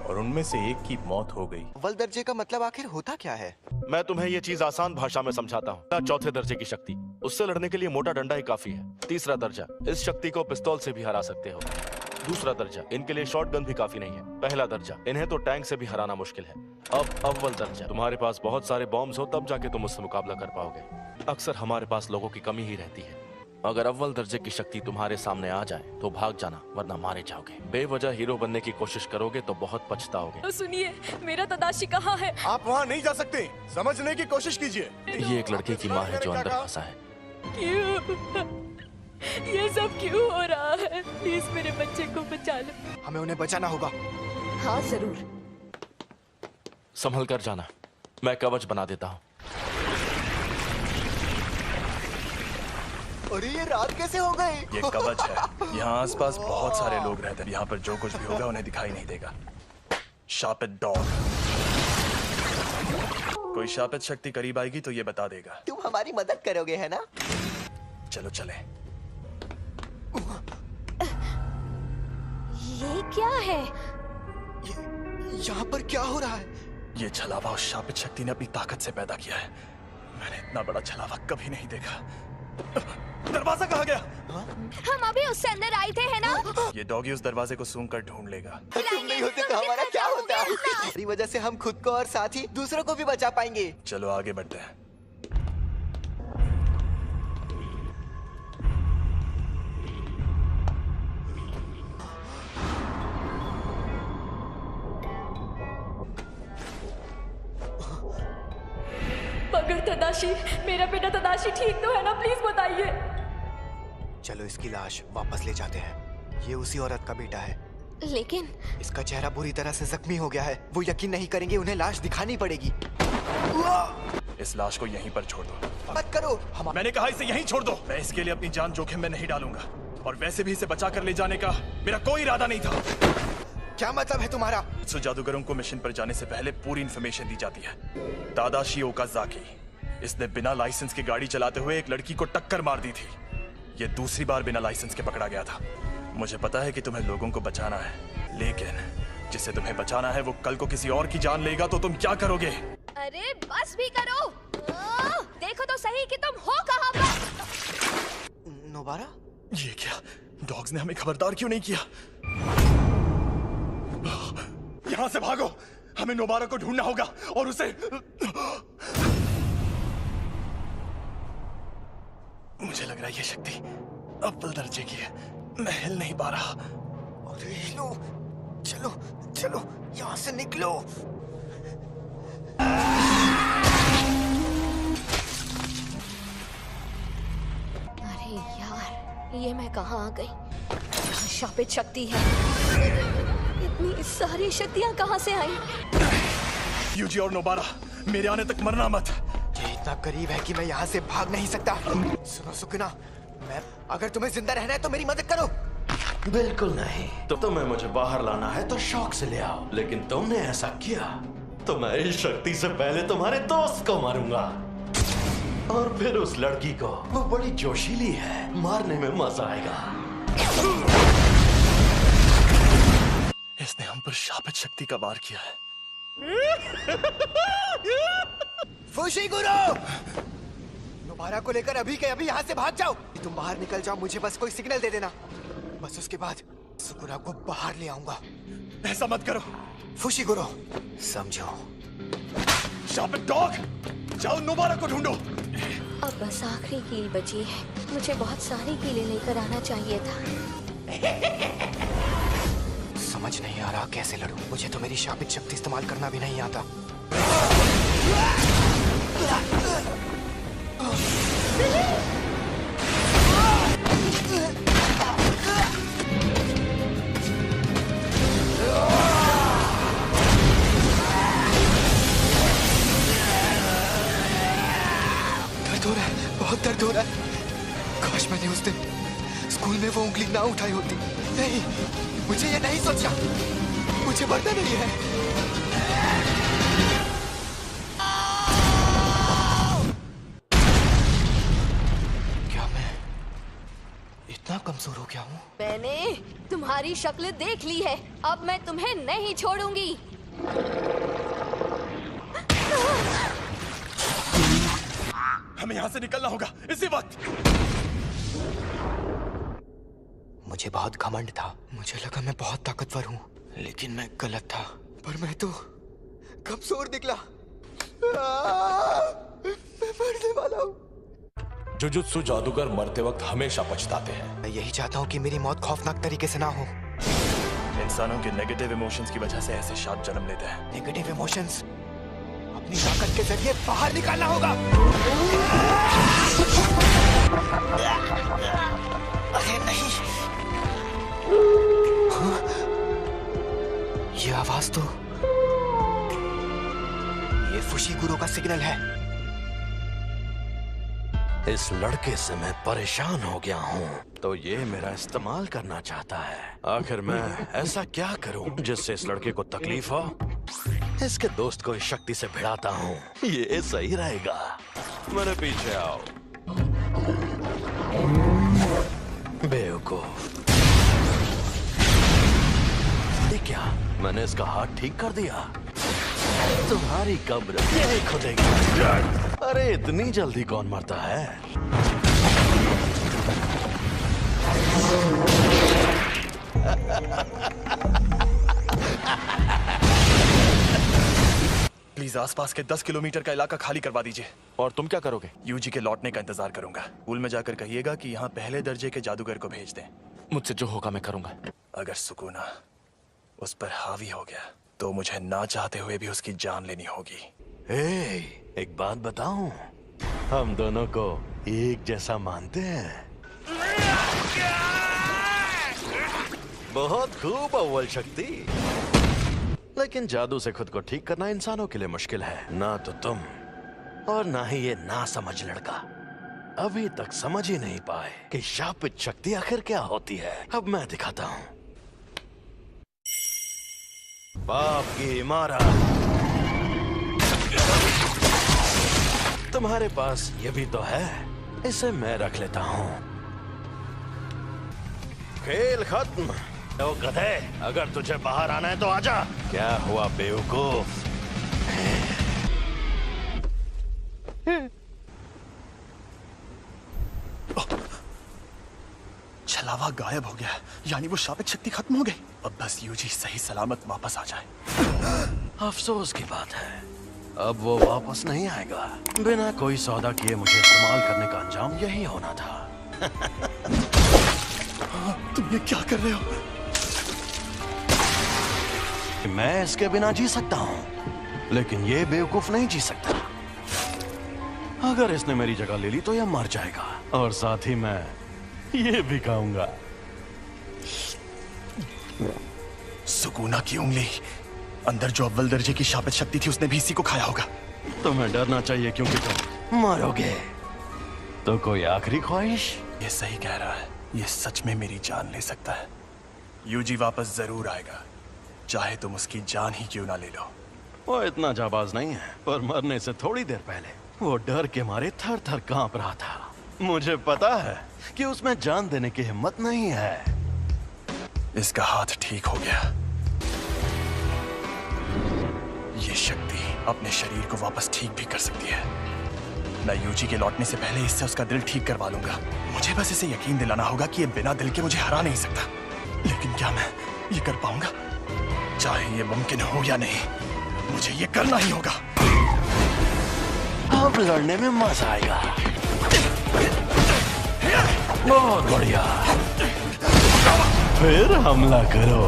और उनमें से एक की मौत हो गई। अव्वल दर्जे का मतलब आखिर होता क्या है? मैं तुम्हें ये चीज आसान भाषा में समझाता हूँ। चौथे दर्जे की शक्ति, उससे लड़ने के लिए मोटा डंडा ही काफी है। तीसरा दर्जा, इस शक्ति को पिस्तौल से भी हरा सकते हो। दूसरा दर्जा, इनके लिए शॉटगन भी काफी नहीं है। पहला दर्जा, इन्हें तो टैंक से भी हराना मुश्किल है। अब अव्वल दर्जा, तुम्हारे पास बहुत सारे बॉम्ब्स हो तब जाके तुम उससे मुकाबला कर पाओगे। अक्सर हमारे पास लोगों की कमी ही रहती है। अगर अव्वल दर्जे की शक्ति तुम्हारे सामने आ जाए तो भाग जाना, वरना मारे जाओगे। बेवजह हीरो बनने की कोशिश करोगे तो बहुत पछताओगे। सुनिए, मेरा तदाशी कहाँ है? आप वहाँ नहीं जा सकते, समझने की कोशिश कीजिए। ये एक लड़के की माँ है जो अंदर फंसा है। क्यों? ये सब क्यों हो रहा है? प्लीज मेरे बच्चे को बचा लो। हमें उन्हें बचाना होगा। हाँ जरूर। संभल कर जाना, मैं कवच बना देता हूँ। अरे ये रात कैसे हो गई? ये कवच है। यहाँ आसपास बहुत सारे लोग रहते हैं। यहाँ पर जो कुछ भी होगा उन्हें दिखाई नहीं देगा। शापित डॉग। कोई शापित शक्ति करीब आएगी तो ये बता देगा। तुम हमारी मदद करोगे है ना? चलो चले। ये क्या है? यहाँ पर क्या हो रहा है? ये छलावा उस शापित शक्ति ने अपनी ताकत से पैदा किया है। मैंने इतना बड़ा छलावा कभी नहीं देखा। दरवाजा कहाँ गया? हम अभी उससे अंदर आए थे, है ना? ये डॉगी उस दरवाजे को सूंघ कर ढूंढ लेगा। तुम नहीं होते तो हमारा क्या होता? हमारी वजह से हम खुद को और साथ ही दूसरों को भी बचा पाएंगे। चलो आगे बढ़ते हैं। मगर तदाशी, मेरा बेटा तदाशी ठीक तो है ना? प्लीज बताइए। चलो इसकी लाश वापस ले जाते हैं। ये उसी औरत का बेटा है, लेकिन इसका चेहरा बुरी तरह से जख्मी हो गया है। वो यकीन नहीं करेंगे, उन्हें लाश दिखानी पड़ेगी। इस लाश को यहीं पर छोड़ दो। मत करो। मैंने कहा इसे यहीं छोड़ दो। मैं इसके लिए अपनी जान जोखिम में नहीं डालूंगा, और वैसे भी इसे बचा कर ले जाने का मेरा कोई इरादा नहीं था। क्या मतलब है तुम्हारा? जादूगरों को मिशन पर जाने से पहले पूरी इन्फॉर्मेशन दी जाती है। तादाशी ओकाज़ाकी, इसने बिना लाइसेंस की गाड़ी चलाते हुए एक लड़की को टक्कर मार दी थी। ये दूसरी बार बिना लाइसेंस के पकड़ा गया था। मुझे पता है कि तुम्हें लोगों को बचाना है, लेकिन जिसे तुम्हें बचाना है वो कल को किसी और की जान लेगा तो तुम क्या करोगे? अरे बस भी करो। देखो तो सही कि तुम हो कहाँ पर। नोबारा? ये क्या? डॉग्स ने हमें खबरदार क्यों नहीं किया? यहाँ से भागो। हमें नोबारा को ढूंढना होगा और उसे। मुझे लग रहा है ये शक्ति अव्वल दर्जे की है। मैं हिल नहीं पा रहा। अरे हिलो, चलो चलो यहाँ से निकलो। अरे यार, ये मैं कहाँ आ गई? यहाँ शापित शक्ति है। इतनी सारी शक्तियाँ कहाँ से आई? यूजी और नोबारा, मेरे आने तक मरना मत। ये इतना करीब है कि मैं यहाँ से भाग नहीं सकता। सुनो सुकुना, मैं अगर तुम्हें जिंदा रहना है तो मेरी मदद करो। बिल्कुल नहीं। तो तुम्हें मुझे बाहर लाना है तो शौक से ले आओ, लेकिन तुमने ऐसा किया तो मैं इस शक्ति से पहले तुम्हारे दोस्त को मारूंगा, और फिर उस लड़की को। वो बड़ी जोशीली है, मारने में मजा आएगा। इसने हम पर शापित शक्ति का वार किया है। फुशीगुरो, नोबारा को लेकर अभी के अभी यहाँ से भाग जाओ। तुम बाहर निकल जाओ, मुझे बस कोई सिग्नल दे देना। बस उसके बाद सुकुना को बाहर ले आऊंगा। ऐसा मत करो फुशीगुरो, समझो। शापित डॉग, जाओ नोबारा को ढूंढो। अब बस आखिरी कील बची है। मुझे बहुत सारी कीलें लेकर आना चाहिए था। समझ नहीं आ रहा कैसे लड़ूं। मुझे तो मेरी शापित शक्ति इस्तेमाल करना भी नहीं आता। दर्द हो रहा है, बहुत दर्द हो रहा है। काश मैंने उस दिन स्कूल में वो उंगली ना उठाई होती। नहीं, मुझे ये नहीं सोचना। मुझे मरना नहीं है। क्या मैं इतना कमजोर हो गया हूँ? मैंने तुम्हारी शक्ल देख ली है, अब मैं तुम्हें नहीं छोड़ूंगी। हमें यहाँ से निकलना होगा इसी वक्त। मुझे बहुत घमंड था। मुझे लगा मैं बहुत ताकतवर हूँ, लेकिन मैं गलत था। पर मैं तो कमजोर निकला। मैं मरने वाला हूँ। जुजुत्सु जादूगर मरते वक्त हमेशा पछताते हैं। मैं यही चाहता हूँ कि मेरी मौत खौफनाक तरीके से ना हो। इंसानों के नेगेटिव इमोशंस की वजह से ऐसे शाप जन्म लेते हैं। नेगेटिव इमोशंस अपनी ताकत के जरिए बाहर निकालना होगा। अरे नहीं, ये आवाज तो ये फुशीगुरो का सिग्नल है। इस लड़के से मैं परेशान हो गया हूँ, तो ये मेरा इस्तेमाल करना चाहता है। आखिर मैं ऐसा क्या करूँ जिससे इस लड़के को तकलीफ हो? इसके दोस्त को इस शक्ति से भिड़ाता हूँ, ये सही रहेगा। मेरे पीछे आओ बेवकूफ। ये क्या, मैंने इसका हाथ ठीक कर दिया? तुम्हारी कब्र यही खुदेगी। अरे इतनी जल्दी कौन मरता है? आसपास के 10 किलोमीटर का इलाका खाली करवा दीजिए। और तुम क्या करोगे? यूजी के लौटने का इंतजार करूंगा। स्कूल में जाकर कहिएगा कि यहाँ पहले दर्जे के जादूगर को भेज दें। मुझसे जो होगा मैं करूंगा। अगर सुकूना उस पर हावी हो गया तो मुझे ना चाहते हुए भी उसकी जान लेनी होगी। एक बात बताऊं, हम दोनों को एक जैसा मानते हैं। बहुत खूब अव्वल शक्ति, लेकिन जादू से खुद को ठीक करना इंसानों के लिए मुश्किल है। ना तो तुम और ना ही ये ना समझ लड़का अभी तक समझ ही नहीं पाए कि शापित शक्ति आखिर क्या होती है। अब मैं दिखाता हूं। बाप की इमारत। तुम्हारे पास ये भी तो है, इसे मैं रख लेता हूं। खेल खत्म। तो गधे, अगर तुझे बाहर आना है तो आजा। क्या हुआ बेवकूफ? छलावा गायब हो गया, यानी वो शापित शक्ति खत्म हो गई। अब बस यूजी सही सलामत वापस आ जाए। अफसोस की बात है, अब वो वापस नहीं आएगा। बिना कोई सौदा किए मुझे इस्तेमाल करने का अंजाम यही होना था। तुम ये क्या कर रहे हो? मैं इसके बिना जी सकता हूं, लेकिन ये बेवकूफ नहीं जी सकता। अगर इसने मेरी जगह ले ली तो यह मर जाएगा, और साथ ही मैं ये भी खाऊंगा। सुकूना की उंगली, अंदर जो अव्वल दर्जे की शापित शक्ति थी उसने भी इसी को खाया होगा। तुम्हें डरना चाहिए क्योंकि तुम मरोगे। तो कोई आखिरी ख्वाहिश? ये सही कह रहा है, ये सच में मेरी जान ले सकता है। यूजी वापस जरूर आएगा, चाहे तुम उसकी जान ही क्यों ना ले लो। वो इतना जाबाज नहीं है, पर मरने से थोड़ी देर पहले वो डर के मारे थर थर कांप रहा था। मुझे पता है कि उसमें जान देने की हिम्मत नहीं है। इसका हाथ ठीक हो गया। ये शक्ति अपने शरीर को वापस ठीक भी कर सकती है। मैं यूजी के लौटने से पहले इससे उसका दिल ठीक करवा लूंगा। मुझे बस इसे यकीन दिलाना होगा कि ये बिना दिल के मुझे हरा नहीं सकता। लेकिन क्या मैं ये कर पाऊंगा? चाहे ये मुमकिन हो या नहीं, मुझे ये करना ही होगा। अब लड़ने में मजा आएगा। बहुत बढ़िया, फिर हमला करो।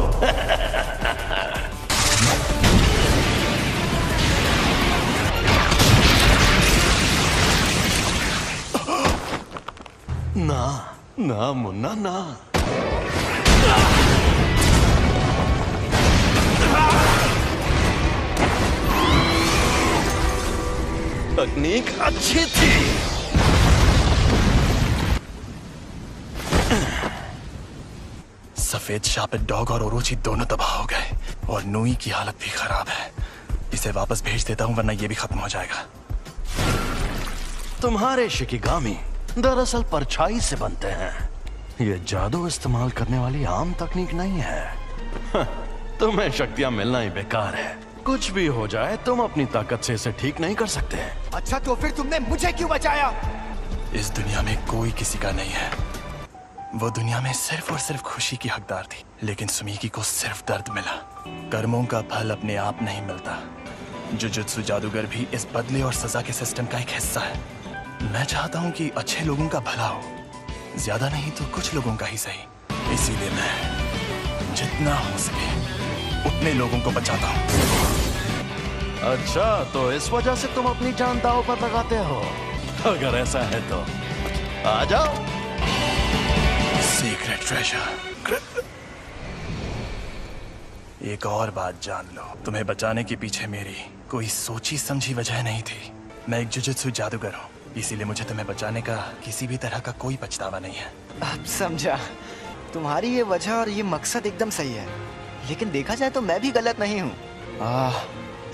ना ना मुन्ना ना। तकनीक अच्छी थी। सफेद शापित डॉग और ओरोची दोनों तबाह हो गए, और नूई की हालत भी खराब है। इसे वापस भेज देता हूँ, वरना ये भी खत्म हो जाएगा। तुम्हारे शिकिगामी दरअसल परछाई से बनते हैं। ये जादू इस्तेमाल करने वाली आम तकनीक नहीं है। तुम्हें शक्तियां मिलना ही बेकार है। कुछ भी हो जाए, तुम अपनी ताकत से इसे ठीक नहीं कर सकते। अच्छा, तो फिर तुमने मुझे क्यों बचाया? इस दुनिया में कोई किसी का नहीं है। वो दुनिया में सिर्फ और सिर्फ खुशी की हकदार थी, लेकिन सुमीकी को सिर्फ दर्द मिला। कर्मों का फल अपने आप नहीं मिलता। जुजुत्सु जादूगर भी इस बदले और सजा के सिस्टम का एक हिस्सा है। मैं चाहता हूँ कि अच्छे लोगों का भला हो, ज्यादा नहीं तो कुछ लोगों का ही सही। इसीलिए मैं जितना हो सके उतने लोगों को बचाता हूँ। अच्छा, तो इस वजह से तुम अपनी जान दांव पर लगाते हो? अगर ऐसा है तो आ जाओ। Secret treasure. एक और बात जान लो, तुम्हें बचाने के पीछे मेरी कोई सोची समझी वजह नहीं थी। मैं एक जुजुत्सु जादूगर हूँ, इसीलिए मुझे तुम्हें बचाने का किसी भी तरह का कोई पछतावा नहीं है। अब समझा। तुम्हारी ये वजह और ये मकसद एकदम सही है, लेकिन देखा जाए तो मैं भी गलत नहीं हूँ।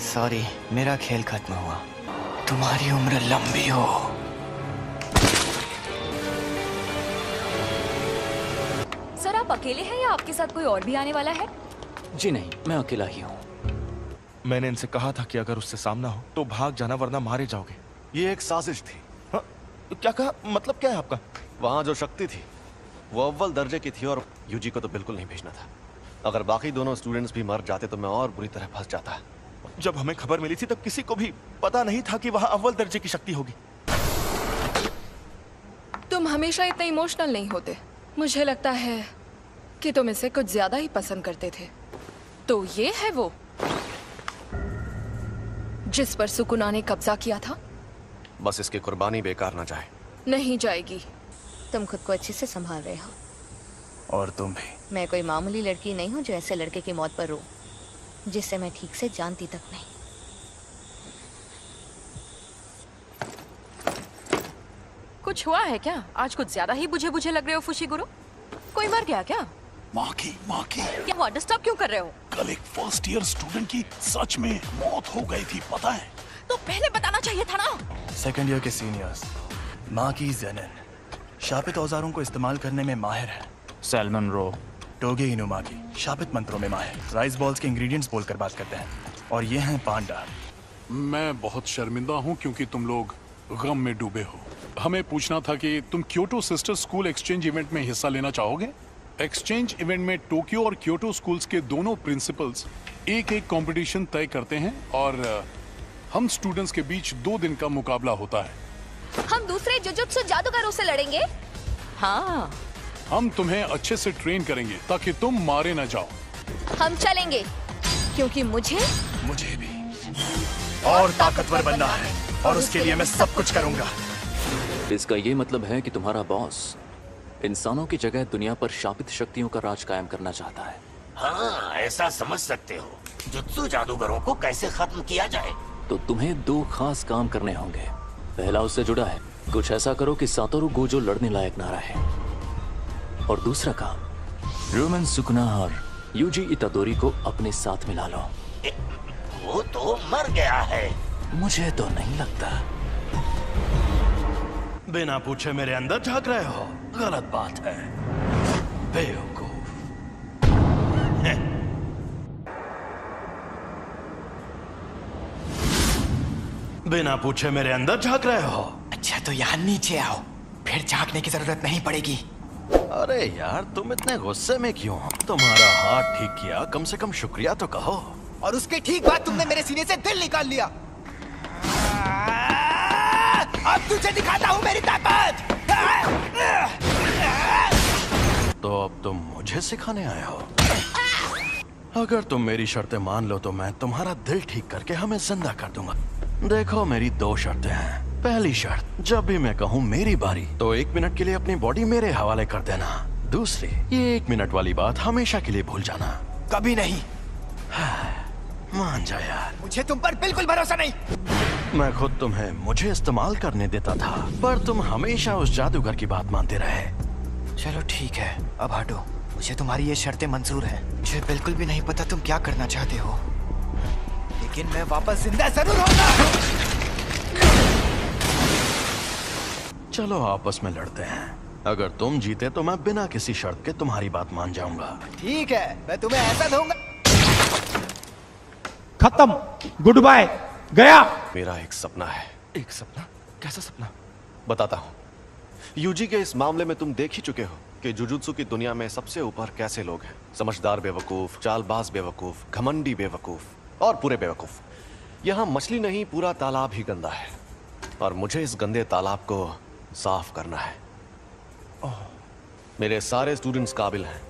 सॉरी, मेरा खेल खत्म हुआ। तुम्हारी उम्र लंबी हो। सर, आप अकेले हैं या आपके साथ कोई और भी आने वाला है? जी नहीं, मैं अकेला ही हूँ। मैंने इनसे कहा था कि अगर उससे सामना हो तो भाग जाना, वरना मारे जाओगे। ये एक साजिश थी। हाँ, क्या कहा? मतलब क्या है आपका? वहां जो शक्ति थी वो अव्वल दर्जे की थी, और यूजी को तो बिल्कुल नहीं भेजना था। अगर बाकी दोनों स्टूडेंट्स भी मर जाते तो मैं और बुरी तरह फंस जाता। जब हमें खबर मिली थी तब किसी को भी पता नहीं था कि वहाँ अव्वल दर्जे की शक्ति होगी। तुम हमेशा इतने इमोशनल नहीं होते। मुझे लगता है कि तुम इसे कुछ ज्यादा ही पसंद करते थे। तो ये है वो जिस पर सुकुना ने कब्जा किया था। बस इसकी कुर्बानी बेकार ना जाए। नहीं जाएगी। तुम खुद को अच्छे से संभाल रहे हो। और तुम भी। मैं कोई मामूली लड़की नहीं हूँ जो ऐसे लड़के की मौत पर रो, जिसे मैं ठीक से जानती तक नहीं। कुछ हुआ है क्या? आज कुछ ज्यादा ही बुझे बुझे लग रहे हो फुशिगुरु। कोई मर गया क्या? माँ की क्या हुआ? डिस्टर्ब क्यों कर रहे हो? कल एक फर्स्ट ईयर स्टूडेंट की सच में मौत हो गई थी, पता है? तो पहले बताना चाहिए था ना। सेकंड ईयर के सीनियर्स माँ की जेनिन शापित औजारों को इस्तेमाल करने में माहिर है। सैल्मन रो टोगे इनुमागी शापित मंत्रों में माहिर, राइस बॉल्स के इंग्रेडिएंट्स बोलकर बात करते हैं। और ये हैं पांडा। मैं बहुत शर्मिंदा हूँ क्योंकि तुम लोग गम में डूबे हो। हमें पूछना था कि तुम Kyoto sister school exchange event में हिस्सा लेना चाहोगे? एक्सचेंज इवेंट में टोक्यो और क्योटो स्कूल्स के दोनों प्रिंसिपल्स एक कंपटीशन तय करते हैं और हम स्टूडेंट्स के बीच 2 दिन का मुकाबला होता है। हम दूसरे जुजुत्सु जादूगरों से लड़ेंगे। हाँ, हम तुम्हें अच्छे से ट्रेन करेंगे ताकि तुम मारे न जाओ। हम चलेंगे क्योंकि मुझे भी और ताकतवर बनना है और उसके लिए मैं सब कुछ करूंगा। इसका ये मतलब है कि तुम्हारा बॉस इंसानों की जगह दुनिया पर शापित शक्तियों का राज कायम करना चाहता है। हाँ, ऐसा समझ सकते हो। जुत्सु जादूगरों को कैसे खत्म किया जाए? तो तुम्हें 2 खास काम करने होंगे। पहला उससे जुड़ा है, कुछ ऐसा करो कि सातोरु गोजो लड़ने लायक ना रहे। और दूसरा काम, रोमन सुकुना और यूजी इतादोरी को अपने साथ मिला लो। वो तो मर गया है। मुझे तो नहीं लगता। बिना पूछे मेरे अंदर झांक रहे हो, गलत बात है, बेवकूफ। बिना पूछे मेरे अंदर झांक रहे हो। अच्छा तो यहाँ नीचे आओ, फिर झांकने की जरूरत नहीं पड़ेगी। अरे यार, तुम इतने गुस्से में क्यों? तुम्हारा हाथ ठीक किया, कम से कम शुक्रिया तो कहो। और उसके ठीक बाद तुमने मेरे सीने से दिल निकाल लिया। अब तुझे दिखाता हूँ मेरी ताकत। तो अब तुम मुझे सिखाने आए हो? अगर तुम मेरी शर्तें मान लो तो मैं तुम्हारा दिल ठीक करके हमें जिंदा कर दूंगा। देखो, मेरी 2 शर्तें हैं। पहली शर्त, जब भी मैं कहूँ मेरी बारी तो 1 मिनट के लिए अपनी बॉडी मेरे हवाले कर देना। दूसरी, ये 1 मिनट वाली बात हमेशा के लिए भूल जाना। कभी नहीं। मान जा यार। मुझे तुम पर बिल्कुल भरोसा नहीं। मैं खुद तुम्हें मुझे इस्तेमाल करने देता था, पर तुम हमेशा उस जादूगर की बात मानते रहे। चलो ठीक है, अब हटो। मुझे तुम्हारी ये शर्तें मंजूर हैं। मुझे बिल्कुल भी नहीं पता तुम क्या करना चाहते हो, लेकिन मैं वापस जिंदा जरूर होगा। चलो आपस में लड़ते हैं। अगर तुम जीते तो मैं बिना किसी शर्त के तुम्हारी बात मान जाऊंगा। ठीक है, मैं तुम्हें ऐसा दूंगा। खत्म, गुड बाय, गया। मेरा एक सपना है। एक सपना? कैसा सपना? बताता हूँ। यूजी के इस मामले में तुम देख ही चुके हो कि जुजुत्सु की दुनिया में सबसे ऊपर कैसे लोग हैं। समझदार बेवकूफ, चालबाज बेवकूफ, घमंडी बेवकूफ और पूरे बेवकूफ। यहाँ मछली नहीं, पूरा तालाब ही गंदा है और मुझे इस गंदे तालाब को साफ करना है। मेरे सारे स्टूडेंट्स काबिल हैं,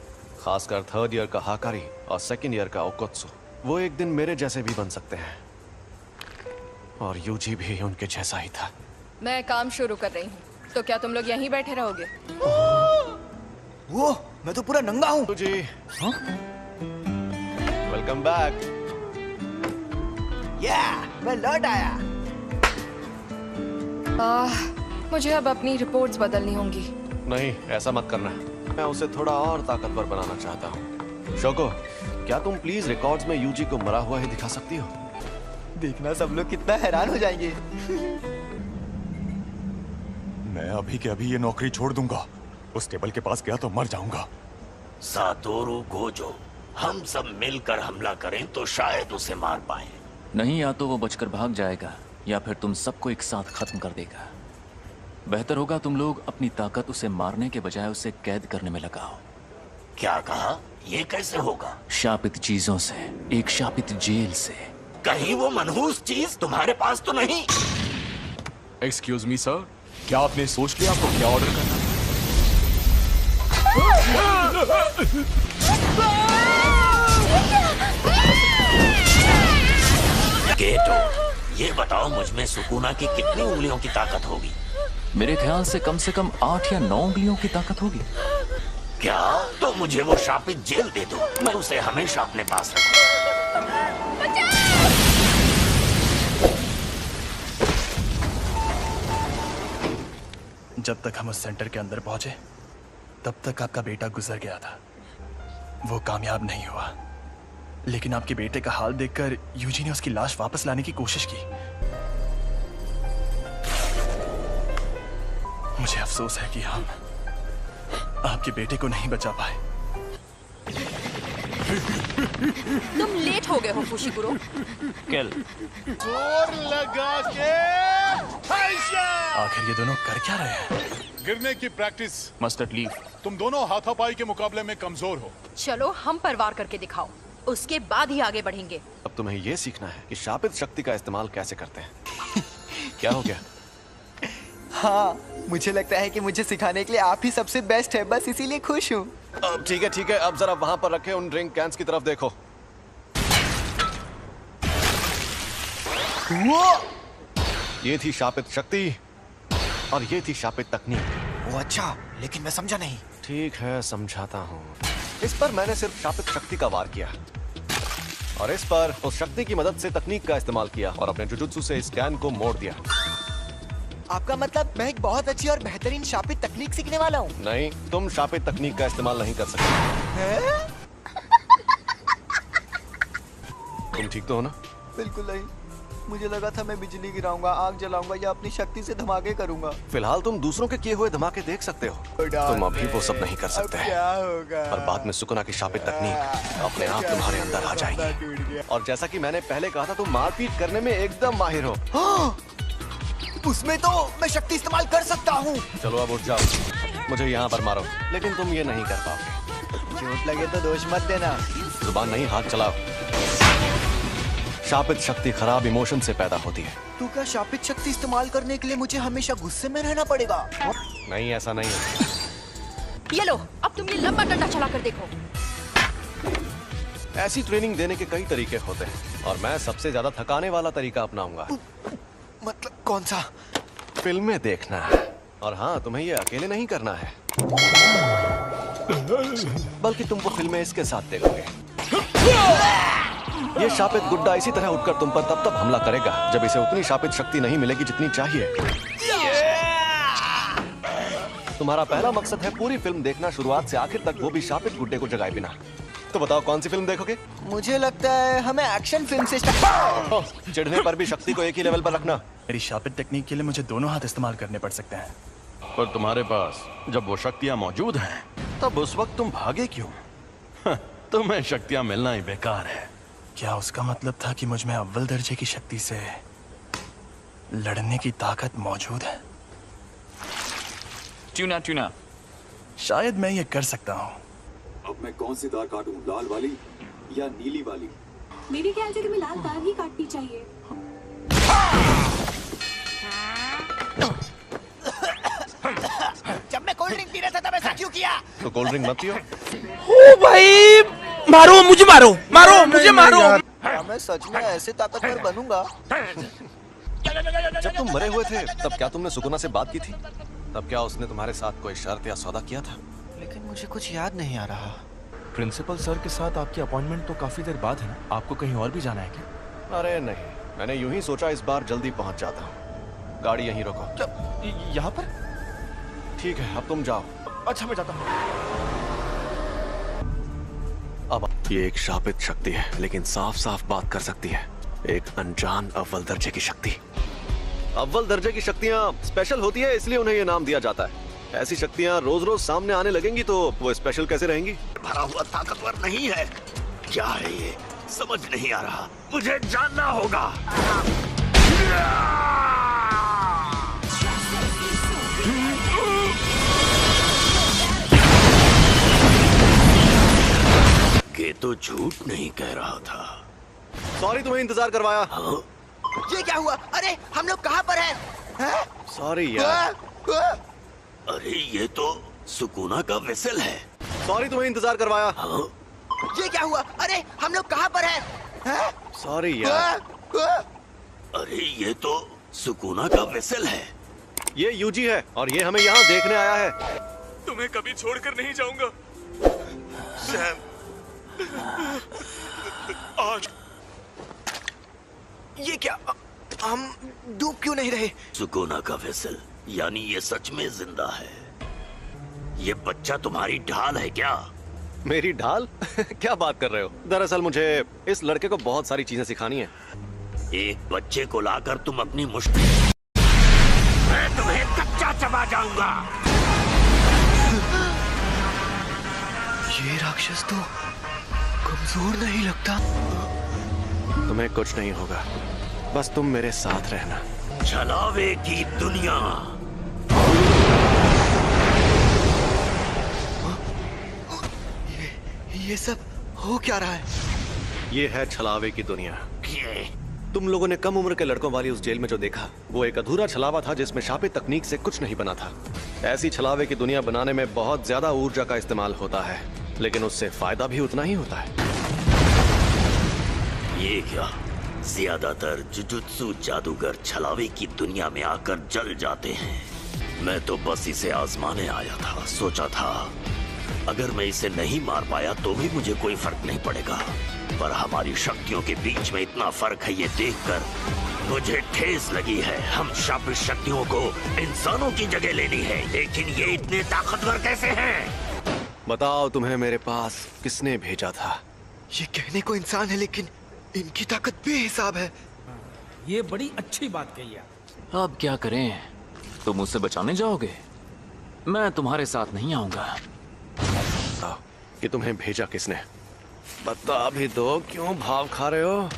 खासकर 3rd ईयर का हाकारी और 2nd ईयर का ओकोत्सु। वो एक दिन मेरे जैसे भी बन सकते हैं और यूजी भी उनके जैसा ही था। मैं काम शुरू कर रही हूँ, तो क्या तुम लोग यहीं बैठे रहोगे? वो मैं तो पूरा नंगा हूँ। जी वेलकम बैक। मैं लौट आया। मुझे अब अपनी रिपोर्ट्स बदलनी होंगी। नहीं, ऐसा मत करना। मैं उसे थोड़ा और ताकतवर बनाना चाहता हूँ। शोको, क्या तुम प्लीज रिकॉर्ड्स में यूजी को मरा हुआ ही दिखा सकती हो? देखना सब लोग कितना हैरान हो जाएंगे। मैं अभी के अभी ये नौकरी छोड़ दूंगा। उस टेबल के पास गया तो मर जाऊंगा। सातोरु गोजो, हम सब मिलकर हमला करें तो शायद उसे मार पाए। नहीं, या तो वो बचकर भाग जाएगा या फिर तुम सबको एक साथ खत्म कर देगा। बेहतर होगा तुम लोग अपनी ताकत उसे मारने के बजाय उसे कैद करने में लगाओ। क्या कहा? ये कैसे होगा? शापित चीजों से, एक शापित जेल से। कहीं वो मनहूस चीज तुम्हारे पास तो नहीं? एक्सक्यूज मी सर, क्या आपने सोच लिया आपको क्या ऑर्डर करना है? केटो, ये बताओ मुझ में सुकुना की कितनी उंगलियों की ताकत होगी? मेरे ख्याल से कम 8 या 9 उंगलियों की ताकत होगी। क्या? तो मुझे वो शापित जेल दे दो, मैं उसे हमेशा अपने पास रखूंगा। जब तक हम उस सेंटर के अंदर पहुंचे तब तक आपका बेटा गुजर गया था। वो कामयाब नहीं हुआ, लेकिन आपके बेटे का हाल देखकर यूजी ने उसकी लाश वापस लाने की कोशिश की। मुझे अफसोस है कि हम आपके बेटे को नहीं बचा पाए। तुम लेट हो गए हो फुशिगुरो। किल। जोर लगा के आखिर ये दोनों कर क्या रहे हैं? गिरने की प्रैक्टिस। Mustard leaf. तुम दोनों हाथापाई के मुकाबले में कमजोर हो। चलो हम पर वार करके दिखाओ, उसके बाद ही आगे बढ़ेंगे। अब तुम्हें ये सीखना है कि शापित शक्ति का इस्तेमाल कैसे करते हैं। क्या हो गया? हाँ, मुझे लगता है कि मुझे सिखाने के लिए आप ही सबसे बेस्ट है, बस इसीलिए खुश हूँ। अब ठीक है, अब जरा वहां पर रखे उन ड्रिंक कैंस की तरफ देखो। ये थी शापित शक्ति और ये थी शापित तकनीक। वो अच्छा, लेकिन मैं समझा नहीं। ठीक है, समझाता हूँ। इस पर मैंने सिर्फ शापित शक्ति का वार किया और इस पर उस शक्ति की मदद से तकनीक का इस्तेमाल किया और अपने जुजुत्सु से इस कैन को मोड़ दिया। आपका मतलब मैं एक बहुत अच्छी और बेहतरीन शापित तकनीक सीखने वाला हूँ? नहीं, तुम शापित तकनीक का इस्तेमाल नहीं कर सकते। तुम ठीक तो हो ना? बिल्कुल नहीं, मुझे लगा था मैं बिजली गिराऊंगा, आग जलाऊंगा या अपनी शक्ति से धमाके करूंगा। फिलहाल तुम दूसरों के किए हुए धमाके देख सकते हो, तुम अभी वो सब नहीं कर सकते। क्या होगा? और बाद में सुकुना की शापित तकनीक अपने आप तुम्हारे अंदर आ जाएगी। और जैसा कि मैंने पहले कहा था, तुम मारपीट करने में एकदम माहिर हो। उसमें तो मैं शक्ति इस्तेमाल कर सकता हूँ। चलो अब उठ जाओ, मुझे यहाँ पर मारो, लेकिन तुम ये नहीं कर पाओगे। चोट लगे तो दोष मत देना। जुबान नहीं, हाथ चलाओ। शापित शक्ति खराब इमोशन से पैदा होती है। तो क्या शापित शक्ति इस्तेमाल करने के लिए मुझे हमेशा गुस्से में रहना पड़ेगा? नहीं, ऐसा नहीं है। ये लो, अब तुम ये लंबा डंडा चला कर देखो। ऐसी ट्रेनिंग देने के कई तरीके होते हैं और मैं सबसे ज्यादा थकाने वाला तरीका अपनाऊंगा। मतलब कौन सा? फिल्में देखना है। और हाँ, तुम्हें ये अकेले नहीं करना है, बल्कि तुम वो फिल्में इसके साथ देखोगे। ये शापित गुड्डा इसी तरह उठकर तुम पर तब हमला करेगा जब इसे उतनी शापित शक्ति नहीं मिलेगी जितनी चाहिए। तुम्हारा पहला मकसद है पूरी फिल्म देखना शुरुआत से आखिर तक, वो भी शापित गुड्डे को जगाए बिना। तो बताओ कौन सी फिल्म देखोगे? मुझे लगता है हमें एक्शन फिल्म से स्टार्ट। चिढ़ने पर भी शक्ति को एक ही लेवल पर रखना। मेरी शापित टेक्निक के लिए मुझे दोनों हाथ इस्तेमाल करने पड़ सकते हैं। पर तुम्हारे पास जब वो शक्तियां मौजूद हैं, तब उस वक्त तुम भागे क्यों? तुम्हें शक्तियां मिलना ही बेकार है। क्या उसका मतलब था कि मुझ में अव्वल दर्जे की शक्ति से लड़ने की ताकत मौजूद है? ट्यूना। शायद मैं ये कर सकता हूँ। अब मैं कौन सी तार काटूं, लाल वाली या नीली वाली? मेरे ख्याल से तुम्हें लाल तार ही काटनी चाहिए। जब मैं कोल्ड ड्रिंक पी रहा था तब ऐसा क्यों किया? तो कोल्ड ड्रिंक मत पियो। ओ भाई, मारो मुझे, मारो मुझे, मारो। मैं सच में ऐसे ताकतवर बनूंगा। जब तुम मरे हुए थे तब क्या तुमने सुकुना से बात की थी? तब क्या उसने तुम्हारे साथ कोई शर्त या सौदा किया था? लेकिन मुझे कुछ याद नहीं आ रहा। प्रिंसिपल सर के साथ आपकी अपॉइंटमेंट तो काफी देर बाद है ना? आपको कहीं और भी जाना है क्या? अरे नहीं, मैंने यूं ही सोचा इस बार जल्दी पहुंच जाता हूँ। गाड़ी यहीं रोको। यहाँ पर? ठीक है, अब तुम जाओ। अच्छा, मैं जाता हूँ। अब ये एक शापित शक्ति है, लेकिन साफ साफ बात कर सकती है। एक अनजान अव्वल दर्जे की शक्ति। अव्वल दर्जे की शक्तियाँ स्पेशल होती है, इसलिए उन्हें ये नाम दिया जाता है। ऐसी शक्तियाँ रोज रोज सामने आने लगेंगी तो वो स्पेशल कैसे रहेंगी? भरा हुआ ताकतवर नहीं है। क्या है ये? समझ नहीं आ रहा, मुझे जानना होगा। के तो झूठ नहीं कह रहा था। सॉरी तुम्हें इंतजार करवाया। ये क्या हुआ? अरे हम लोग कहाँ पर हैं? हैं? सॉरी यार। अरे ये तो सुकूना का वेसल है। सॉरी तुम्हें इंतजार करवाया। ये क्या हुआ? अरे हम लोग कहाँ पर हैं? हैं? सॉरी यार। अरे ये तो सुकूना का वेसल है। ये यूजी है और ये हमें यहाँ देखने आया है। तुम्हें कभी छोड़कर नहीं जाऊंगा सैम। आज ये क्या? हम डूब क्यों नहीं रहे? सुकूना का वेसल, यानी ये सच में जिंदा है। ये बच्चा तुम्हारी ढाल है क्या? मेरी ढाल? क्या बात कर रहे हो? दरअसल मुझे इस लड़के को बहुत सारी चीजें सिखानी है। एक बच्चे को लाकर तुम अपनी मुश्किल, मैं तुम्हें कच्चा चबा जाऊंगा। ये राक्षस तो कमजोर नहीं लगता। तुम्हें कुछ नहीं होगा, बस तुम मेरे साथ रहना। छलावे की दुनिया। ये सब हो क्या रहा है? ये है छलावे की दुनिया। तुम लोगों ने कम उम्र के लड़कों वाली उस जेल में जो देखा, वो एक अधूरा छलावा था जिसमें शापित तकनीक से कुछ नहीं बना था। ऐसी छलावे की दुनिया बनाने में बहुत ज्यादा ऊर्जा का इस्तेमाल होता है, लेकिन उससे फायदा भी उतना ही होता है। ये क्या? ज्यादातर जुजुत्सु जादूगर छलावे की दुनिया में आकर जल जाते हैं। मैं तो बस इसे आजमाने आया था। सोचा था अगर मैं इसे नहीं मार पाया तो भी मुझे कोई फर्क नहीं पड़ेगा, पर हमारी शक्तियों के बीच में इतना फर्क है, ये देखकर मुझे ठेस लगी है। हम शापित शक्तियों को इंसानों की जगह लेनी है, लेकिन ये इतने ताकतवर कैसे हैं? बताओ तुम्हें मेरे पास किसने भेजा था? ये कहने को इंसान है, लेकिन इनकी ताकत बेहिसाब है। ये बड़ी अच्छी बात कही है। अब क्या करें? तुम उसे बचाने जाओगे? मैं तुम्हारे साथ नहीं आऊंगा। कि तुम्हें भेजा किसने? बता भी दो, क्यों भाव खा रहे हो?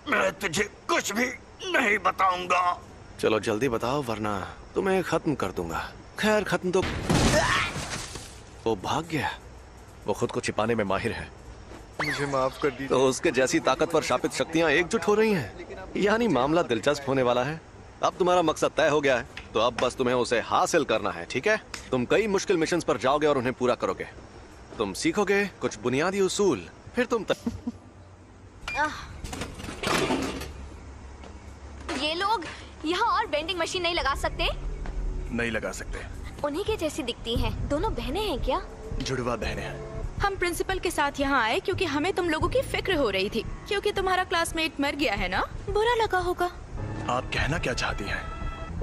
मैं तुझे कुछ भी नहीं बताऊंगा। चलो जल्दी बताओ, वरना तुम्हें खत्म कर दूंगा। खैर खत्म तो वो भाग गया। वो खुद को छिपाने में माहिर है। मुझे माफ कर दीजिए। तो उसके जैसी ताकतवर शापित शक्तियां एकजुट हो रही हैं। यानी मामला दिलचस्प होने वाला है। अब तुम्हारा मकसद तय हो गया है, तो अब बस तुम्हें उसे हासिल करना है, ठीक है? तुम कई मुश्किल मिशंस पर जाओगे और उन्हें पूरा करोगे। तुम सीखोगे कुछ बुनियादी उसूल, फिर तुम ये लोग यहाँ और बेंडिंग मशीन नहीं लगा सकते? नहीं लगा सकते। उन्हीं के जैसी दिखती हैं। दोनों बहनें हैं क्या? जुड़वा बहनें हैं। हम प्रिंसिपल के साथ यहाँ आए क्योंकि हमें तुम लोगों की फिक्र हो रही थी, क्योंकि तुम्हारा क्लासमेट मर गया है ना। बुरा लगा होगा। आप कहना क्या चाहती हैं?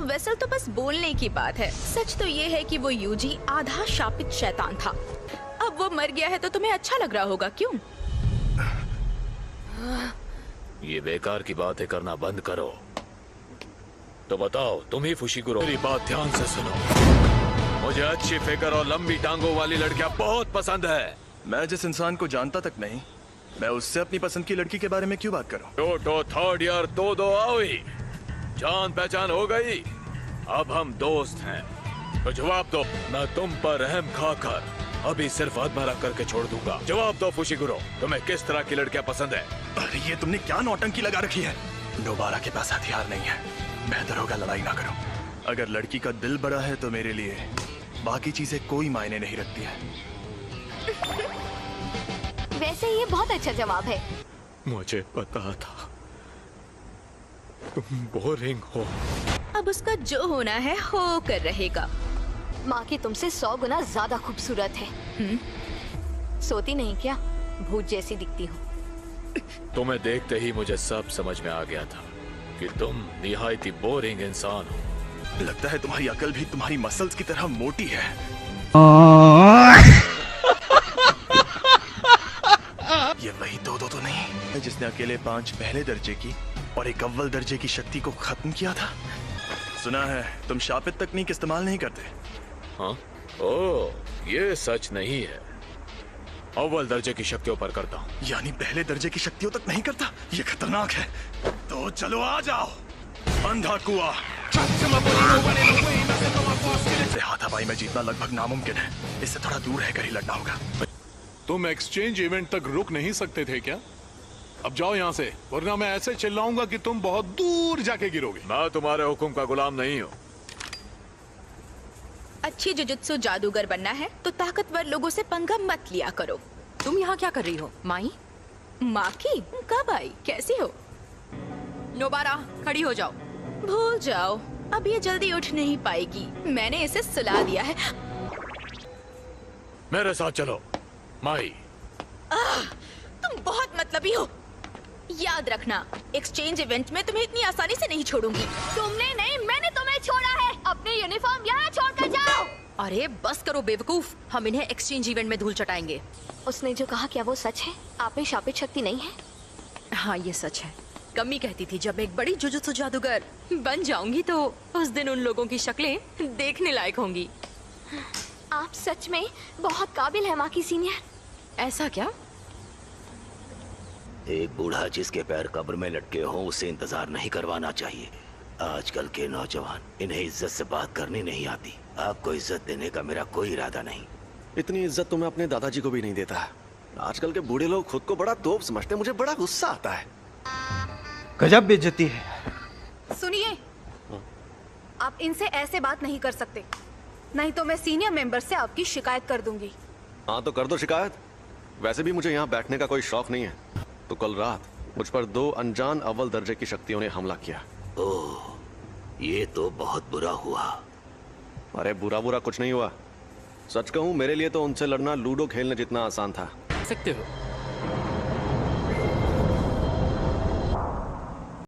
वैसे तो बस बोलने की बात है। सच तो ये है कि वो यूजी आधा शापित शैतान था। अब वो मर गया है तो तुम्हें अच्छा लग रहा होगा, क्यों? ये बेकार की बातें करना बंद करो। तो बताओ, तुम ही फुशिगुरो, मेरी बात ध्यान से सुनो। मुझे अच्छी फिगर और लंबी टांगों वाली लड़कियां बहुत पसंद है। मैं जिस इंसान को जानता तक नहीं, मैं उससे अपनी पसंद की लड़की के बारे में क्यों बात करूं? क्योटो थर्ड ईयर दो आओई, जान पहचान हो गई। अब हम दोस्त हैं, तो जवाब दो। मैं तुम पर रहम खाकर अभी सिर्फ आत्महत्या करके छोड़ दूंगा। जवाब दो फुशिगुरो, तुम्हें किस तरह की लड़कियां पसंद है? अरे ये तुमने क्या नौटंकी लगा रखी है? दोबारा के पास हथियार नहीं है, बेहतर होगा लड़ाई ना करो। अगर लड़की का दिल बड़ा है तो मेरे लिए बाकी चीजें कोई मायने नहीं रखती है। वैसे ये बहुत अच्छा जवाब है। मुझे पता था तुम बोरिंग हो। अब उसका जो होना है हो कर रहेगा। माँ की तुमसे 100 गुना ज्यादा खूबसूरत है। सोती नहीं क्या? भूत जैसी दिखती हो। तुम्हें देखते ही मुझे सब समझ में आ गया था कि तुम निहायत ही बोरिंग इंसान हो। लगता है तुम्हारी अकल भी तुम्हारी मसल्स की तरह मोटी है। ये वही दो तो नहीं जिसने अकेले 5 पहले दर्जे की और एक अव्वल दर्जे की शक्ति को खत्म किया था। सुना है तुम शापित तकनीक इस्तेमाल नहीं करते। हाँ? ओह, ये सच नहीं है। अव्वल दर्जे की शक्तियों पर करता हूँ। यानी पहले दर्जे की शक्तियों तक नहीं करता? ये खतरनाक है। तो चलो आ जाओ। अंधा कुआं। हाथापाई में जीतना लगभग नामुमकिन है। इससे थोड़ा दूर रहकर ही लड़ना होगा। तुम एक्सचेंज इवेंट तक रुक नहीं सकते थे क्या? अब जाओ यहाँ से, वरना मैं ऐसे चिल्लाऊंगा कि तुम बहुत दूर जाके गिरोगे। मैं तुम्हारे हुक्म का गुलाम नहीं हूँ। अच्छी जुजुत्सु जादूगर बनना है तो ताकतवर लोगों से पंगा मत लिया करो। तुम यहाँ क्या कर रही हो माई? माँ की? कब आई? कैसी हो? नोबारा, खड़ी हो जाओ। भूल जाओ, अब ये जल्दी उठ नहीं पाएगी। मैंने इसे सुला दिया है। मेरे साथ चलो माई। तुम बहुत मतलबी हो। याद रखना, एक्सचेंज इवेंट में तुम्हें इतनी आसानी से नहीं छोड़ूंगी। तुमने नहीं, मैंने तुम्हें छोड़ा है। अपनी यूनिफॉर्म यहाँ छोड़कर जाओ। अरे बस करो बेवकूफ, हम इन्हें एक्सचेंज इवेंट में धूल चटाएंगे। उसने जो कहा क्या वो सच है? आप में शापित शक्ति नहीं है? हाँ ये सच है। कम्मी कहती थी जब मैं एक बड़ी जुजुत्सु जादूगर बन जाऊंगी तो उस दिन उन लोगों की शक्लें देखने लायक होंगी। आप सच में बहुत काबिल है माँ की सीनियर। ऐसा क्या? एक बूढ़ा जिसके पैर कब्र में लटके हों उसे इंतजार नहीं करवाना चाहिए। आजकल के नौजवान इन्हें इज्जत से बात करनी नहीं आती। आपको इज्जत देने का मेरा कोई इरादा नहीं। इतनी इज्जत तो मैं अपने दादाजी को भी नहीं देता। आजकल के बूढ़े लोग खुद को बड़ा तोप समझते हैं। मुझे बड़ा गुस्सा आता है। गजब बेइज्जती है। सुनिए, आप इनसे ऐसे बात नहीं कर सकते, नहीं तो मैं सीनियर मेंबर से आपकी शिकायत कर दूंगी। हाँ तो कर दो शिकायत। वैसे भी मुझे यहाँ बैठने का कोई शौक नहीं है। तो कल रात मुझ पर 2 अनजान अव्वल दर्जे की शक्तियों ने हमला किया। ओह, ये तो बहुत बुरा हुआ। अरे बुरा बुरा कुछ नहीं हुआ। सच कहूँ मेरे लिए तो उनसे लड़ना लूडो खेलने जितना आसान था। सकते हो